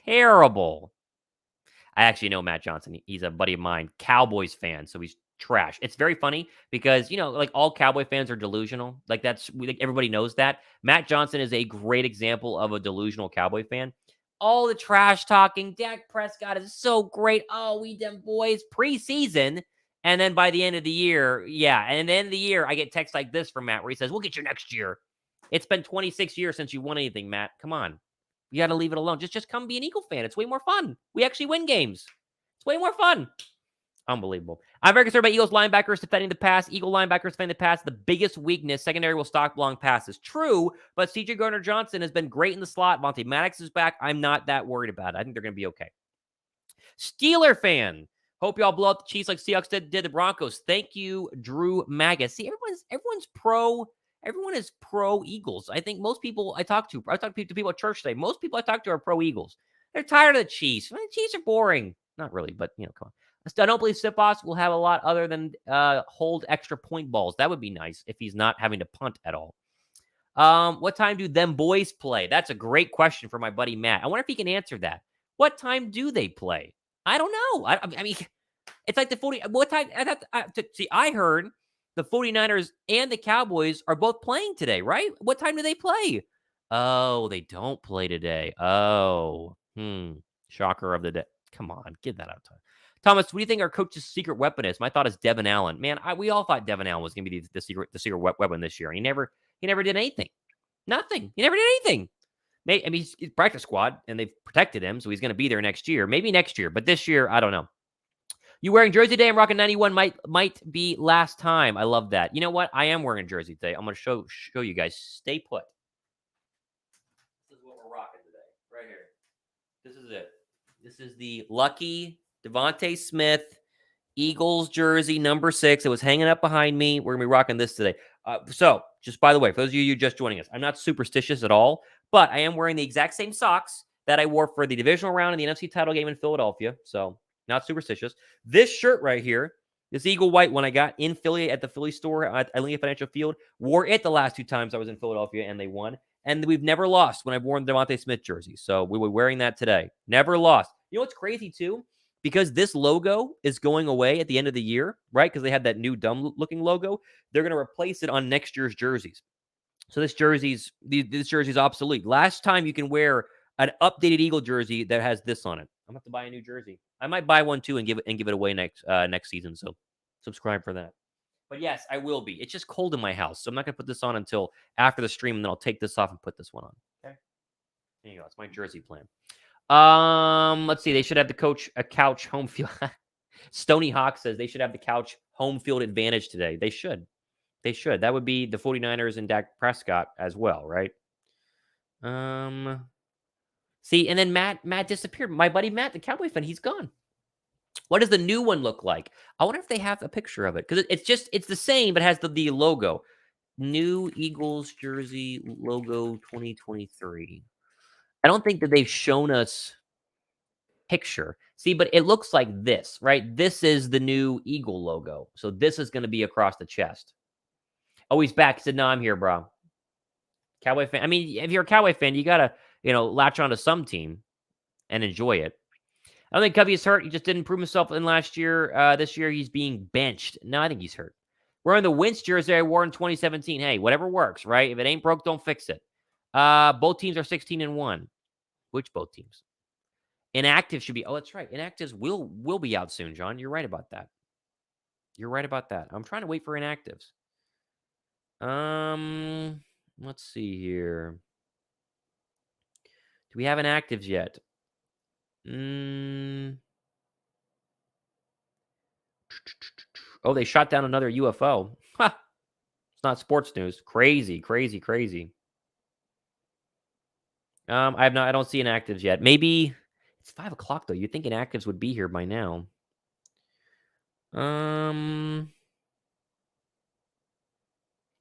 I actually know Matt Johnson. He's a buddy of mine, Cowboys fan, so he's trash. It's very funny because, like all Cowboy fans are delusional. Like everybody knows that. Matt Johnson is a great example of a delusional Cowboy fan. All the trash talking, Dak Prescott is so great. Oh, we them boys preseason. And then by the end of the year, I get text like this from Matt where he says, we'll get you next year. It's been 26 years since you won anything, Matt. Come on. You got to leave it alone. Just come be an Eagle fan. It's way more fun. We actually win games. It's way more fun. Unbelievable. I'm very concerned about Eagles linebackers defending the pass. Eagle linebackers defending the pass. The biggest weakness, secondary will stock long passes. True, but C.J. Gardner-Johnson has been great in the slot. Vontae Maddox is back. I'm not that worried about it. I think they're going to be okay. Steeler fan. Hope y'all blow out the Chiefs like Seahawks did the Broncos. Thank you, Drew Maga. See, everyone's pro. Everyone is pro Eagles. I think most people I talk to people at church today. Most people I talk to are pro Eagles. They're tired of the Chiefs. The Chiefs are boring. Not really, but come on. I don't believe Sipos will have a lot other than hold extra point balls. That would be nice if he's not having to punt at all. What time do them boys play? That's a great question for my buddy Matt. I wonder if he can answer that. What time do they play? I don't know. I mean, it's like the 40. What time? I heard the 49ers and the Cowboys are both playing today, right? What time do they play? Oh, they don't play today. Oh, shocker of the day. Come on, get that out. Thomas, what do you think our coach's secret weapon is? My thought is Devin Allen. Man, we all thought Devin Allen was going to be the secret weapon this year, and he never did anything. Nothing. He never did anything. I mean, he's practice squad, and they've protected him, so he's going to be there next year. Maybe next year, but this year, I don't know. You wearing jersey day? I'm rocking 91. Might be last time. I love that. You know what? I am wearing jersey today. I'm going to show you guys. Stay put. This is what we're rocking today, right here. This is it. This is the lucky Devontae Smith Eagles jersey number 6. It was hanging up behind me. We're going to be rocking this today. So, just by the way, for those of you just joining us, I'm not superstitious at all, but I am wearing the exact same socks that I wore for the divisional round in the NFC title game in Philadelphia. So, not superstitious. This shirt right here This Eagle White one I got in Philly at the Philly store at Lincoln Financial Field. Wore it the last 2 times I was in Philadelphia, and they won. And we've never lost when I've worn the Devontae Smith jersey. So we were wearing that today. Never lost. You know what's crazy, too? Because this logo is going away at the end of the year, right? Because they had that new dumb-looking logo. They're going to replace it on next year's jerseys. So this jersey's obsolete. Last time you can wear an updated Eagle jersey that has this on it. I'm gonna have to buy a new jersey. I might buy one too and give it away next season. So subscribe for that. But yes, I will be. It's just cold in my house, so I'm not gonna put this on until after the stream, and then I'll take this off and put this one on. Okay. There you go. That's my jersey plan. Let's see. They should have a couch home field. Stony Hawk says they should have the couch home field advantage today. They should. They should. That would be the 49ers and Dak Prescott as well, right? See, and then Matt disappeared. My buddy Matt, the Cowboy fan, he's gone. What does the new one look like? I wonder if they have a picture of it because it's the same, but has the logo. New Eagles jersey logo 2023. I don't think that they've shown us picture. See, but it looks like this, right? This is the new Eagle logo. So this is going to be across the chest. Oh, he's back. He said, no, I'm here, bro. Cowboy fan. I mean, if you're a Cowboy fan, you got to, latch on to some team and enjoy it. I don't think Covey is hurt. He just didn't prove himself in last year. This year, he's being benched. No, I think he's hurt. Wearing the Wentz jersey I wore in 2017. Hey, whatever works, right? If it ain't broke, don't fix it. Both teams are 16-1. Which both teams? Inactive should be. Oh, that's right. Inactives will be out soon, John. You're right about that. You're right about that. I'm trying to wait for inactives. Let's see here. Do we have inactives yet? Oh, they shot down another UFO. Ha! It's not sports news. Crazy, crazy, crazy. I don't see inactives yet. Maybe it's 5:00 though. You'd think inactives would be here by now.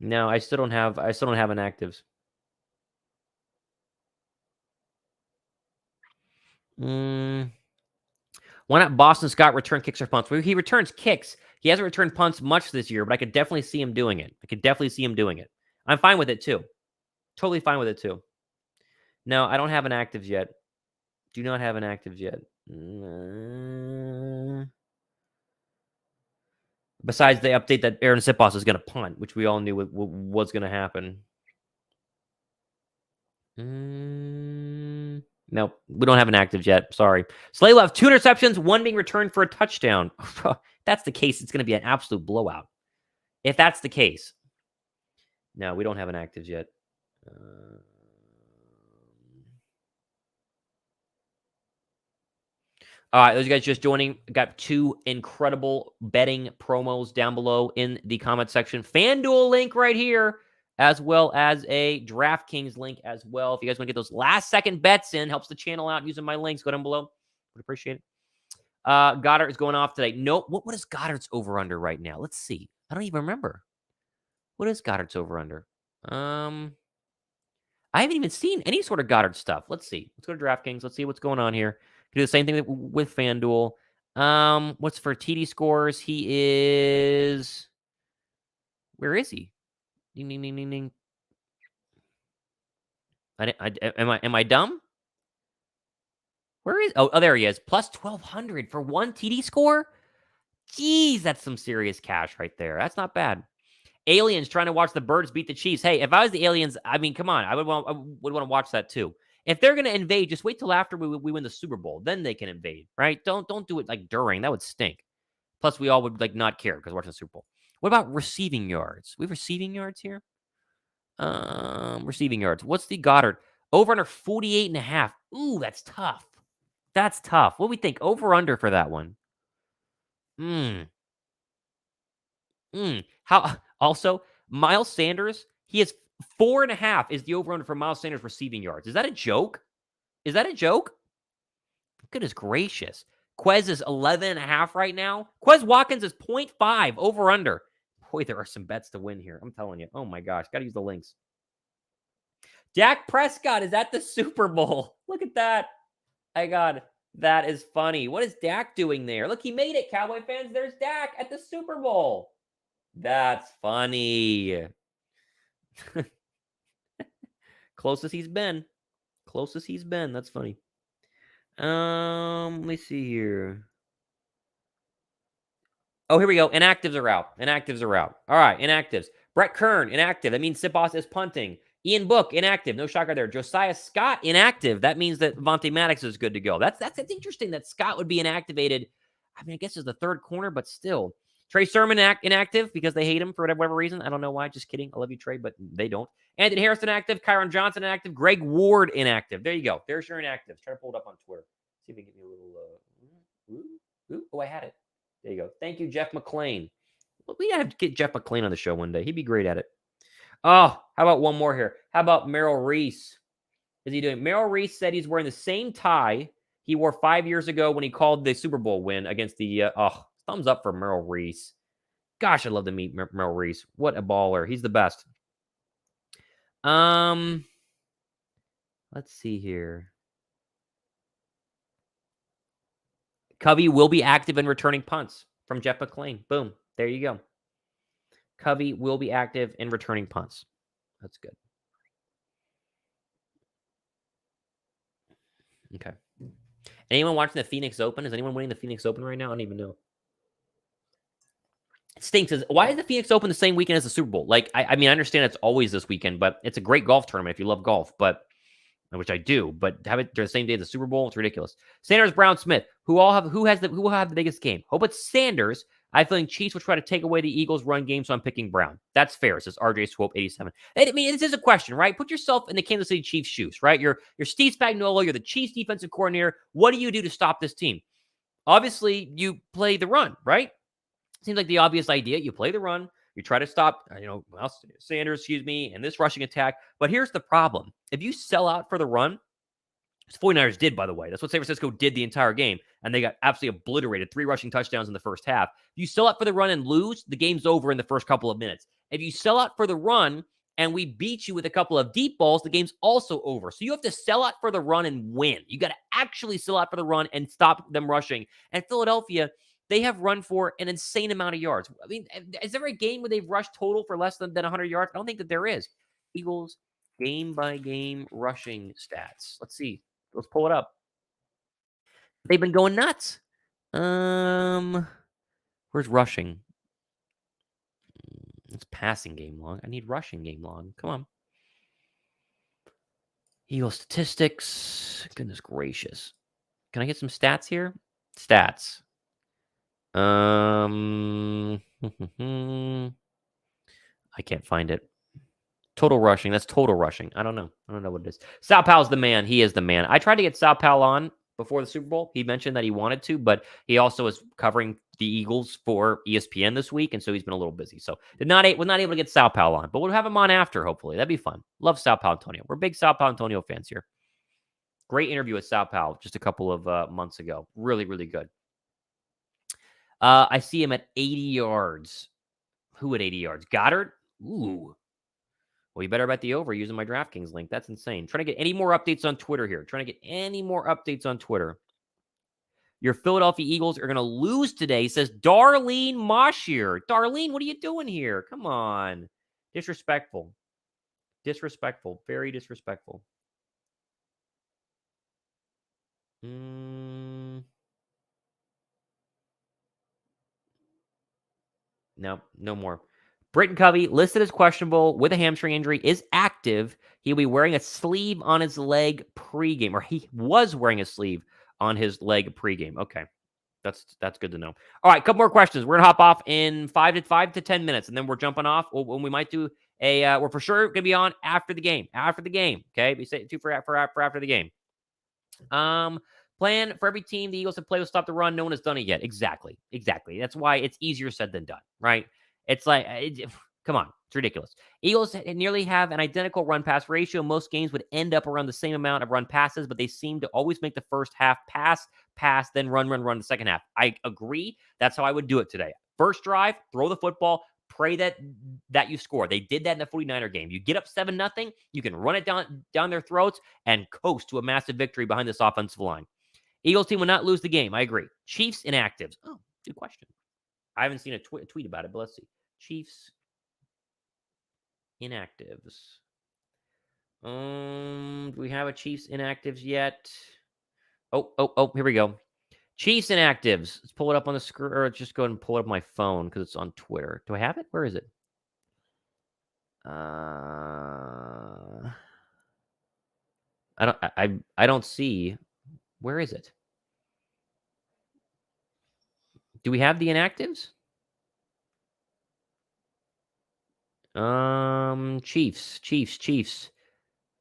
No, I still don't have inactives. Why not Boston Scott return kicks or punts? Well, he returns kicks. He hasn't returned punts much this year, but I could definitely see him doing it. I'm fine with it too. Totally fine with it too. No, I don't have inactives yet. Do not have inactives yet. Besides the update that Aaron Sipos is going to punt, which we all knew was going to happen. Nope, we don't have inactives yet. Sorry. Slay will have 2 interceptions, 1 being returned for a touchdown. If that's the case, it's going to be an absolute blowout. If that's the case. No, we don't have inactives yet. All right, those guys just joining, got 2 incredible betting promos down below in the comment section. FanDuel link right here, as well as a DraftKings link as well. If you guys want to get those last-second bets in, helps the channel out using my links, go down below. Would appreciate it. Goddard is going off today. Nope. What is Goddard's over-under right now? Let's see. I don't even remember. What is Goddard's over-under? I haven't even seen any sort of Goddard stuff. Let's see. Let's go to DraftKings. Let's see what's going on here. Do the same thing with FanDuel. What's for TD scores? He is. Where is he? Ding ding ding ding ding. Am I dumb? Where is? Oh, there he is. Plus 1,200 for 1 TD score. Jeez, that's some serious cash right there. That's not bad. Aliens trying to watch the Birds beat the Chiefs. Hey, if I was the Aliens, I mean, come on, I would want to watch that too. If they're going to invade, just wait till after we win the Super Bowl. Then they can invade, right? Don't do it like during. That would stink. Plus, we all would like not care because we're watching the Super Bowl. What about receiving yards? We have receiving yards here? Receiving yards. What's the Goddard? Over under 48.5. Ooh, that's tough. That's tough. What do we think? Over under for that one? How also Miles Sanders, he has 4.5 is the over under for Miles Sanders receiving yards. Is that a joke? Goodness gracious. Quez is 11.5 right now. Quez Watkins is 0.5 over under. Boy, there are some bets to win here. I'm telling you. Oh my gosh. Got to use the links. Dak Prescott is at the Super Bowl. Look at that. I got That is funny. What is Dak doing there? Look, he made it, Cowboy fans. There's Dak at the Super Bowl. That's funny. Closest he's been. Closest he's been. That's funny. Let me see here. Oh, here we go. Inactives are out. Inactives are out. All right, inactives. Brett Kern, inactive. That means Sipos is punting. Ian Book, inactive. No shocker there. Josiah Scott, inactive. That means that Vontae Maddox is good to go. That's interesting that Scott would be inactivated. I mean, I guess it's the third corner, but still. Trey Sermon inactive because they hate him for whatever reason. I don't know why. Just kidding. I love you, Trey, but they don't. Anthony Harrison inactive. Kyron Johnson inactive. Greg Ward inactive. There you go. There's your inactives. Try to pull it up on Twitter. See if we can get me a little. Oh, I had it. There you go. Thank you, Jeff McClain. We gotta get Jeff McClain on the show one day. He'd be great at it. Oh, how about one more here? How about Merrill Reese? Is he doing? Merrill Reese said he's wearing the same tie he wore 5 years ago when he called the Super Bowl win against the. Thumbs up for Merrill Reese. Gosh, I'd love to meet Merrill Reese. What a baller. He's the best. Let's see here. Covey will be active in returning punts from Jeff McClain. Boom. There you go. Covey will be active in returning punts. That's good. Okay. Anyone watching the Phoenix Open? Is anyone winning the Phoenix Open right now? I don't even know. It stinks. Why is the Phoenix Open the same weekend as the Super Bowl? Like, I mean, I understand it's always this weekend, but it's a great golf tournament if you love golf, which I do, but have it the same day as the Super Bowl, it's ridiculous. Sanders, Brown, Smith, who will have the biggest game? Hope it's Sanders. I think Chiefs will try to take away the Eagles' run game, so I'm picking Brown. That's fair, says RJ Swope 87. I mean, this is a question, right? Put yourself in the Kansas City Chiefs' shoes, right? You're Steve Spagnuolo, you're the Chiefs defensive coordinator. What do you do to stop this team? Obviously, you play the run, right? Seems like the obvious idea. You play the run. You try to stop, Sanders, and this rushing attack. But here's the problem. If you sell out for the run, as 49ers did, by the way. That's what San Francisco did the entire game, and they got absolutely obliterated. 3 rushing touchdowns in the first half. If you sell out for the run and lose, the game's over in the first couple of minutes. If you sell out for the run and we beat you with a couple of deep balls, the game's also over. So you have to sell out for the run and win. You got to actually sell out for the run and stop them rushing. And Philadelphia, they have run for an insane amount of yards. I mean, is there a game where they've rushed total for less than 100 yards? I don't think that there is. Eagles game-by-game rushing stats. Let's see. Let's pull it up. They've been going nuts. Where's rushing? It's passing game log. I need rushing game log. Come on. Eagle statistics. Goodness gracious. Can I get some stats here? Stats. I can't find it. Total rushing. That's total rushing. I don't know what it is. Sal Powell's the man. He is the man. I tried to get Sal Powell on before the Super Bowl. He mentioned that he wanted to, but he also is covering the Eagles for ESPN this week, and so he's been a little busy. So was not able to get Sal Powell on, but we'll have him on after, hopefully. That'd be fun. Love Sal Paolantonio. We're big Sal Paolantonio fans here. Great interview with Sal Powell just a couple of months ago. Really, really good. I see him at 80 yards. Who at 80 yards? Goddard? Ooh. Well, you better bet the over using my DraftKings link. That's insane. Trying to get any more updates on Twitter here. Your Philadelphia Eagles are going to lose today, says Darlene Moshier. Darlene, what are you doing here? Come on. Disrespectful. Very disrespectful. No more. Britton Covey, listed as questionable with a hamstring injury, is active. He'll be wearing a sleeve on his leg pregame, or he was wearing a sleeve on his leg pregame. Okay, that's good to know. All right, couple more questions. We're gonna hop off in 5 to 10 minutes, and then we're jumping off. When we might do we're for sure gonna be on after the game. Okay, we say two for after the game. Plan for every team the Eagles have played will stop the run. No one has done it yet. Exactly. That's why it's easier said than done, right? It's like, come on, it's ridiculous. Eagles nearly have an identical run-pass ratio. Most games would end up around the same amount of run passes, but they seem to always make the first half pass, then run the second half. I agree. That's how I would do it today. First drive, throw the football, pray that you score. They did that in the 49er game. You get up 7-0, you can run it down their throats and coast to a massive victory behind this offensive line. Eagles team will not lose the game. I agree. Chiefs inactives. Oh, good question. I haven't seen a tweet about it, but let's see. Chiefs inactives. Do we have a Chiefs inactives yet? Oh, here we go. Chiefs inactives. Let's pull it up on the screen, or just go ahead and pull it up on my phone because it's on Twitter. Do I have it? Where is it? I don't see. Where is it? Do we have the inactives? Chiefs.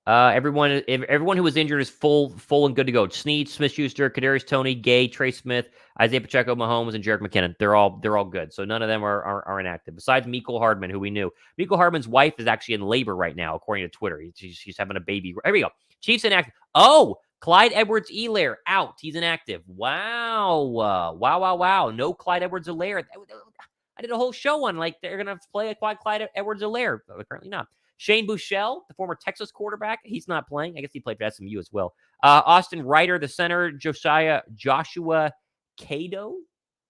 Everyone who was injured is full and good to go. Snead, Smith-Schuster, Kadarius Toney, Gay, Trey Smith, Isaiah Pacheco, Mahomes, and Jerick McKinnon. They're all good. So none of them are inactive. Besides Mecole Hardman, who we knew. Mecole Hardman's wife is actually in labor right now, according to Twitter. She's having a baby. There we go. Chiefs inactive. Oh, Clyde Edwards-Helaire out. He's inactive. Wow. No Clyde Edwards-Helaire. I did a whole show on like they're gonna play a Clyde Edwards-Helaire, but apparently not. Shane Buechele, the former Texas quarterback, he's not playing. I guess he played for SMU as well. Austin Ryder, the center, Joshua Cato,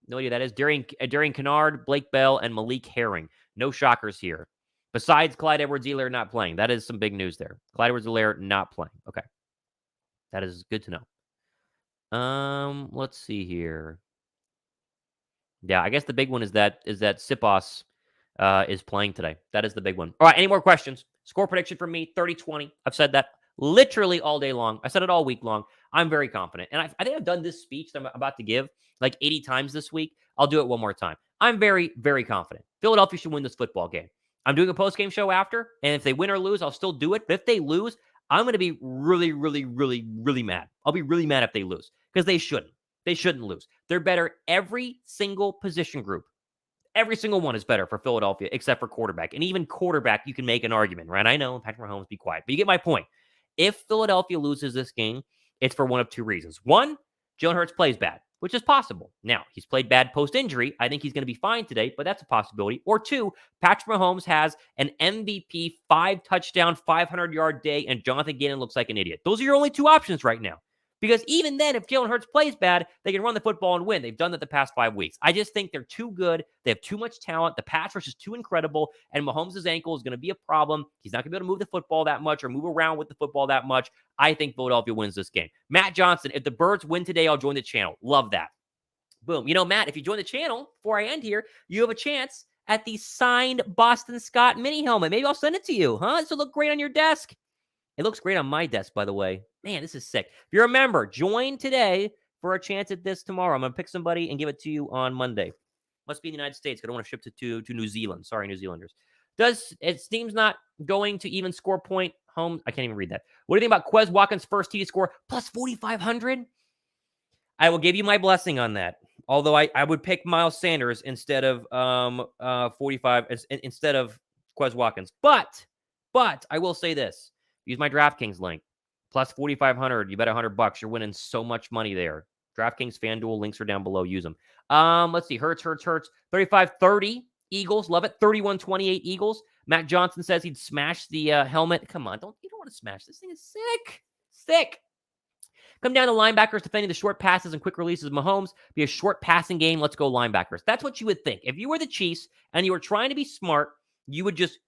no idea who that is. Darian Kennard, Blake Bell, and Malik Herring. No shockers here. Besides Clyde Edwards-Helaire not playing. That is some big news there. Clyde Edwards-Helaire not playing. Okay. That is good to know. Let's see here. Yeah, I guess the big one is that Sipos is playing today. That is the big one. All right, any more questions? Score prediction for me, 30-20. I've said that literally all day long. I said it all week long. I'm very confident. And I think I've done this speech that I'm about to give like 80 times this week. I'll do it one more time. I'm very, very confident. Philadelphia should win this football game. I'm doing a post-game show after, and if they win or lose, I'll still do it. But if they lose, I'm going to be really, really, really, really mad. I'll be really mad if they lose because they shouldn't. They shouldn't lose. They're better every single position group. Every single one is better for Philadelphia, except for quarterback. And even quarterback, you can make an argument, right? I know, Patrick Mahomes, be quiet. But you get my point. If Philadelphia loses this game, it's for one of two reasons. One, Jalen Hurts plays bad, which is possible. Now, he's played bad post-injury. I think he's going to be fine today, but that's a possibility. Or two, Patrick Mahomes has an MVP, 5-touchdown, 500-yard day, and Jonathan Gannon looks like an idiot. Those are your only two options right now. Because even then, if Jalen Hurts plays bad, they can run the football and win. They've done that the past 5 weeks. I just think they're too good. They have too much talent. The pass rush is too incredible, and Mahomes' ankle is going to be a problem. He's not going to be able to move the football that much or move around with the football that much. I think Philadelphia wins this game. Matt Johnson, if the Birds win today, I'll join the channel. Love that. Boom. You know, Matt, if you join the channel before I end here, you have a chance at the signed Boston Scott mini helmet. Maybe I'll send it to you, huh? This will look great on your desk. It looks great on my desk, by the way. Man, this is sick. If you're a member, join today for a chance at this tomorrow. I'm going to pick somebody and give it to you on Monday. Must be in the United States. I don't want to ship it to New Zealand. Sorry, New Zealanders. It seems not going to even score point home. I can't even read that. What do you think about Quez Watkins' first TD score plus 4,500? I will give you my blessing on that. Although I would pick Miles Sanders instead of 45 instead of Quez Watkins. But I will say this. Use my DraftKings link. Plus 4,500. You bet $100. You're winning so much money there. DraftKings, FanDuel, links are down below. Use them. Let's see. Hurts. 35-30. Eagles. Love it. 31-28 Eagles. Matt Johnson says he'd smash the helmet. Come on. You don't want to smash. This thing is sick. Come down to linebackers defending the short passes and quick releases of Mahomes. Be a short passing game. Let's go linebackers. That's what you would think. If you were the Chiefs and you were trying to be smart, you would just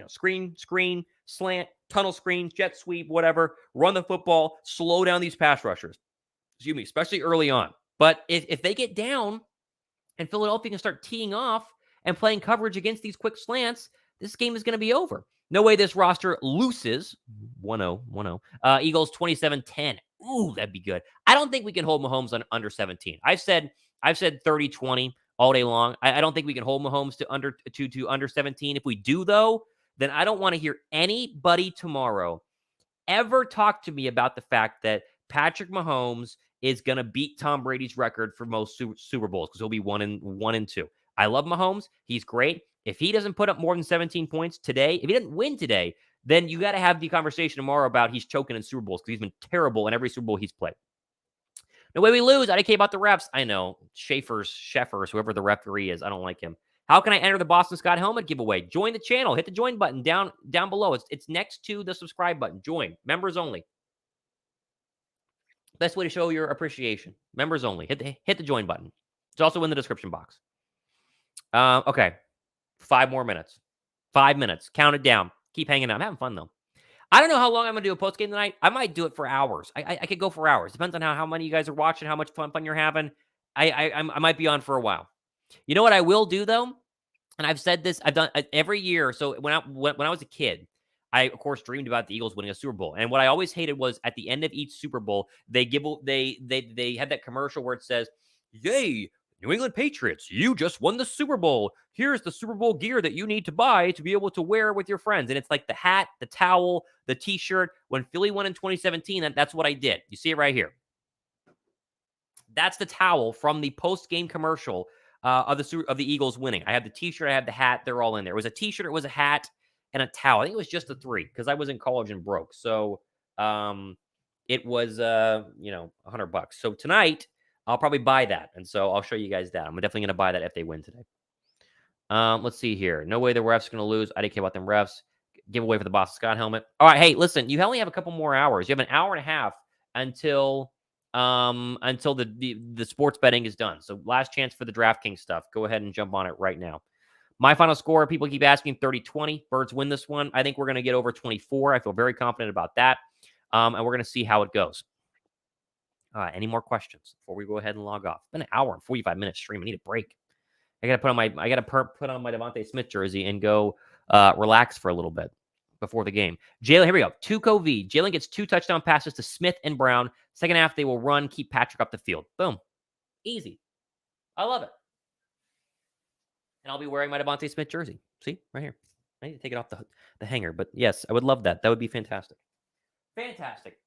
screen, slant, tunnel screens, jet sweep, whatever, run the football, slow down these pass rushers. Especially early on. But if they get down and Philadelphia can start teeing off and playing coverage against these quick slants, this game is going to be over. No way this roster loses. 1-0. Eagles 27-10. Ooh, that'd be good. I don't think we can hold Mahomes on under 17. I've said 30-20 all day long. I don't think we can hold Mahomes to under 17. If we do, though, then I don't want to hear anybody tomorrow ever talk to me about the fact that Patrick Mahomes is going to beat Tom Brady's record for most Super Bowls because he'll be 1-2. I love Mahomes. He's great. If he doesn't put up more than 17 points today, if he doesn't win today, then you got to have the conversation tomorrow about he's choking in Super Bowls because he's been terrible in every Super Bowl he's played. No way we lose. I don't care about the refs. I know. Sheffers, whoever the referee is. I don't like him. How can I enter the Boston Scott helmet giveaway? Join the channel. Hit the join button down below. It's next to the subscribe button. Join. Members only. Best way to show your appreciation. Members only. Hit the join button. It's also in the description box. Okay. 5 more minutes. 5 minutes. Count it down. Keep hanging out. I'm having fun, though. I don't know how long I'm going to do a post game tonight. I might do it for hours. I could go for hours. Depends on how many you guys are watching, how much fun you're having. I might be on for a while. You know what I will do, though? And I've said this, I've done every year. So when I was a kid, I of course dreamed about the Eagles winning a Super Bowl. And what I always hated was at the end of each Super Bowl, they had that commercial where it says, "Yay, New England Patriots, you just won the Super Bowl. Here's the Super Bowl gear that you need to buy to be able to wear with your friends." And it's like the hat, the towel, the t-shirt. When Philly won in 2017, that's what I did. You see it right here. That's the towel from the post-game commercial of the Eagles winning. I have the t-shirt, I have the hat. They're all in there. It was a t-shirt, it was a hat, and a towel. I think it was just the 3 because I was in college and broke. So it was $100. So tonight I'll probably buy that, and so I'll show you guys that. I'm definitely going to buy that if they win today. Let's see here. No way the refs going to lose. I didn't care about them refs. Giveaway for the Boston Scott helmet. All right, hey, listen. You only have a couple more hours. You have an hour and a half until the sports betting is done. So last chance for the DraftKings stuff. Go ahead and jump on it right now. My final score, people keep asking 30-20. Birds win this one. I think we're going to get over 24. I feel very confident about that. And we're going to see how it goes. All right, any more questions before we go ahead and log off? It's been an hour and 45 minutes stream. I need a break. I got to put on my Devontae Smith jersey and go relax for a little bit before the game. Jalen, here we go. Tuco V. Jalen gets 2 touchdown passes to Smith and Brown. Second half, they will run, keep Patrick up the field. Boom. Easy. I love it. And I'll be wearing my Devontae Smith jersey. See? Right here. I need to take it off the hanger. But yes, I would love that. That would be fantastic. Fantastic.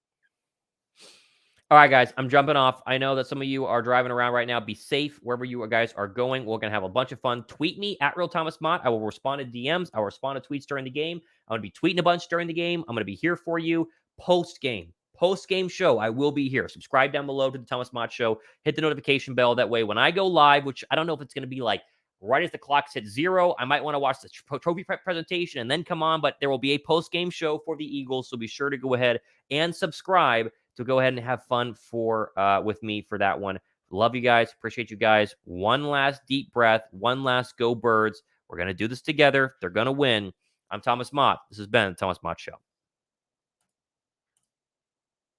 All right, guys, I'm jumping off. I know that some of you are driving around right now. Be safe wherever you guys are going. We're going to have a bunch of fun. Tweet me at Real Thomas Mott. I will respond to DMs. I will respond to tweets during the game. I'm going to be tweeting a bunch during the game. I'm going to be here for you post-game show. I will be here. Subscribe down below to the Thomas Mott Show. Hit the notification bell. That way, when I go live, which I don't know if it's going to be like right as the clock's hit 0, I might want to watch the trophy presentation and then come on. But there will be a post-game show for the Eagles, so be sure to go ahead and subscribe to go ahead and have fun with me for that one. Love you guys. Appreciate you guys. One last deep breath. One last go Birds. We're going to do this together. They're going to win. I'm Thomas Mott. This has been the Thomas Mott Show.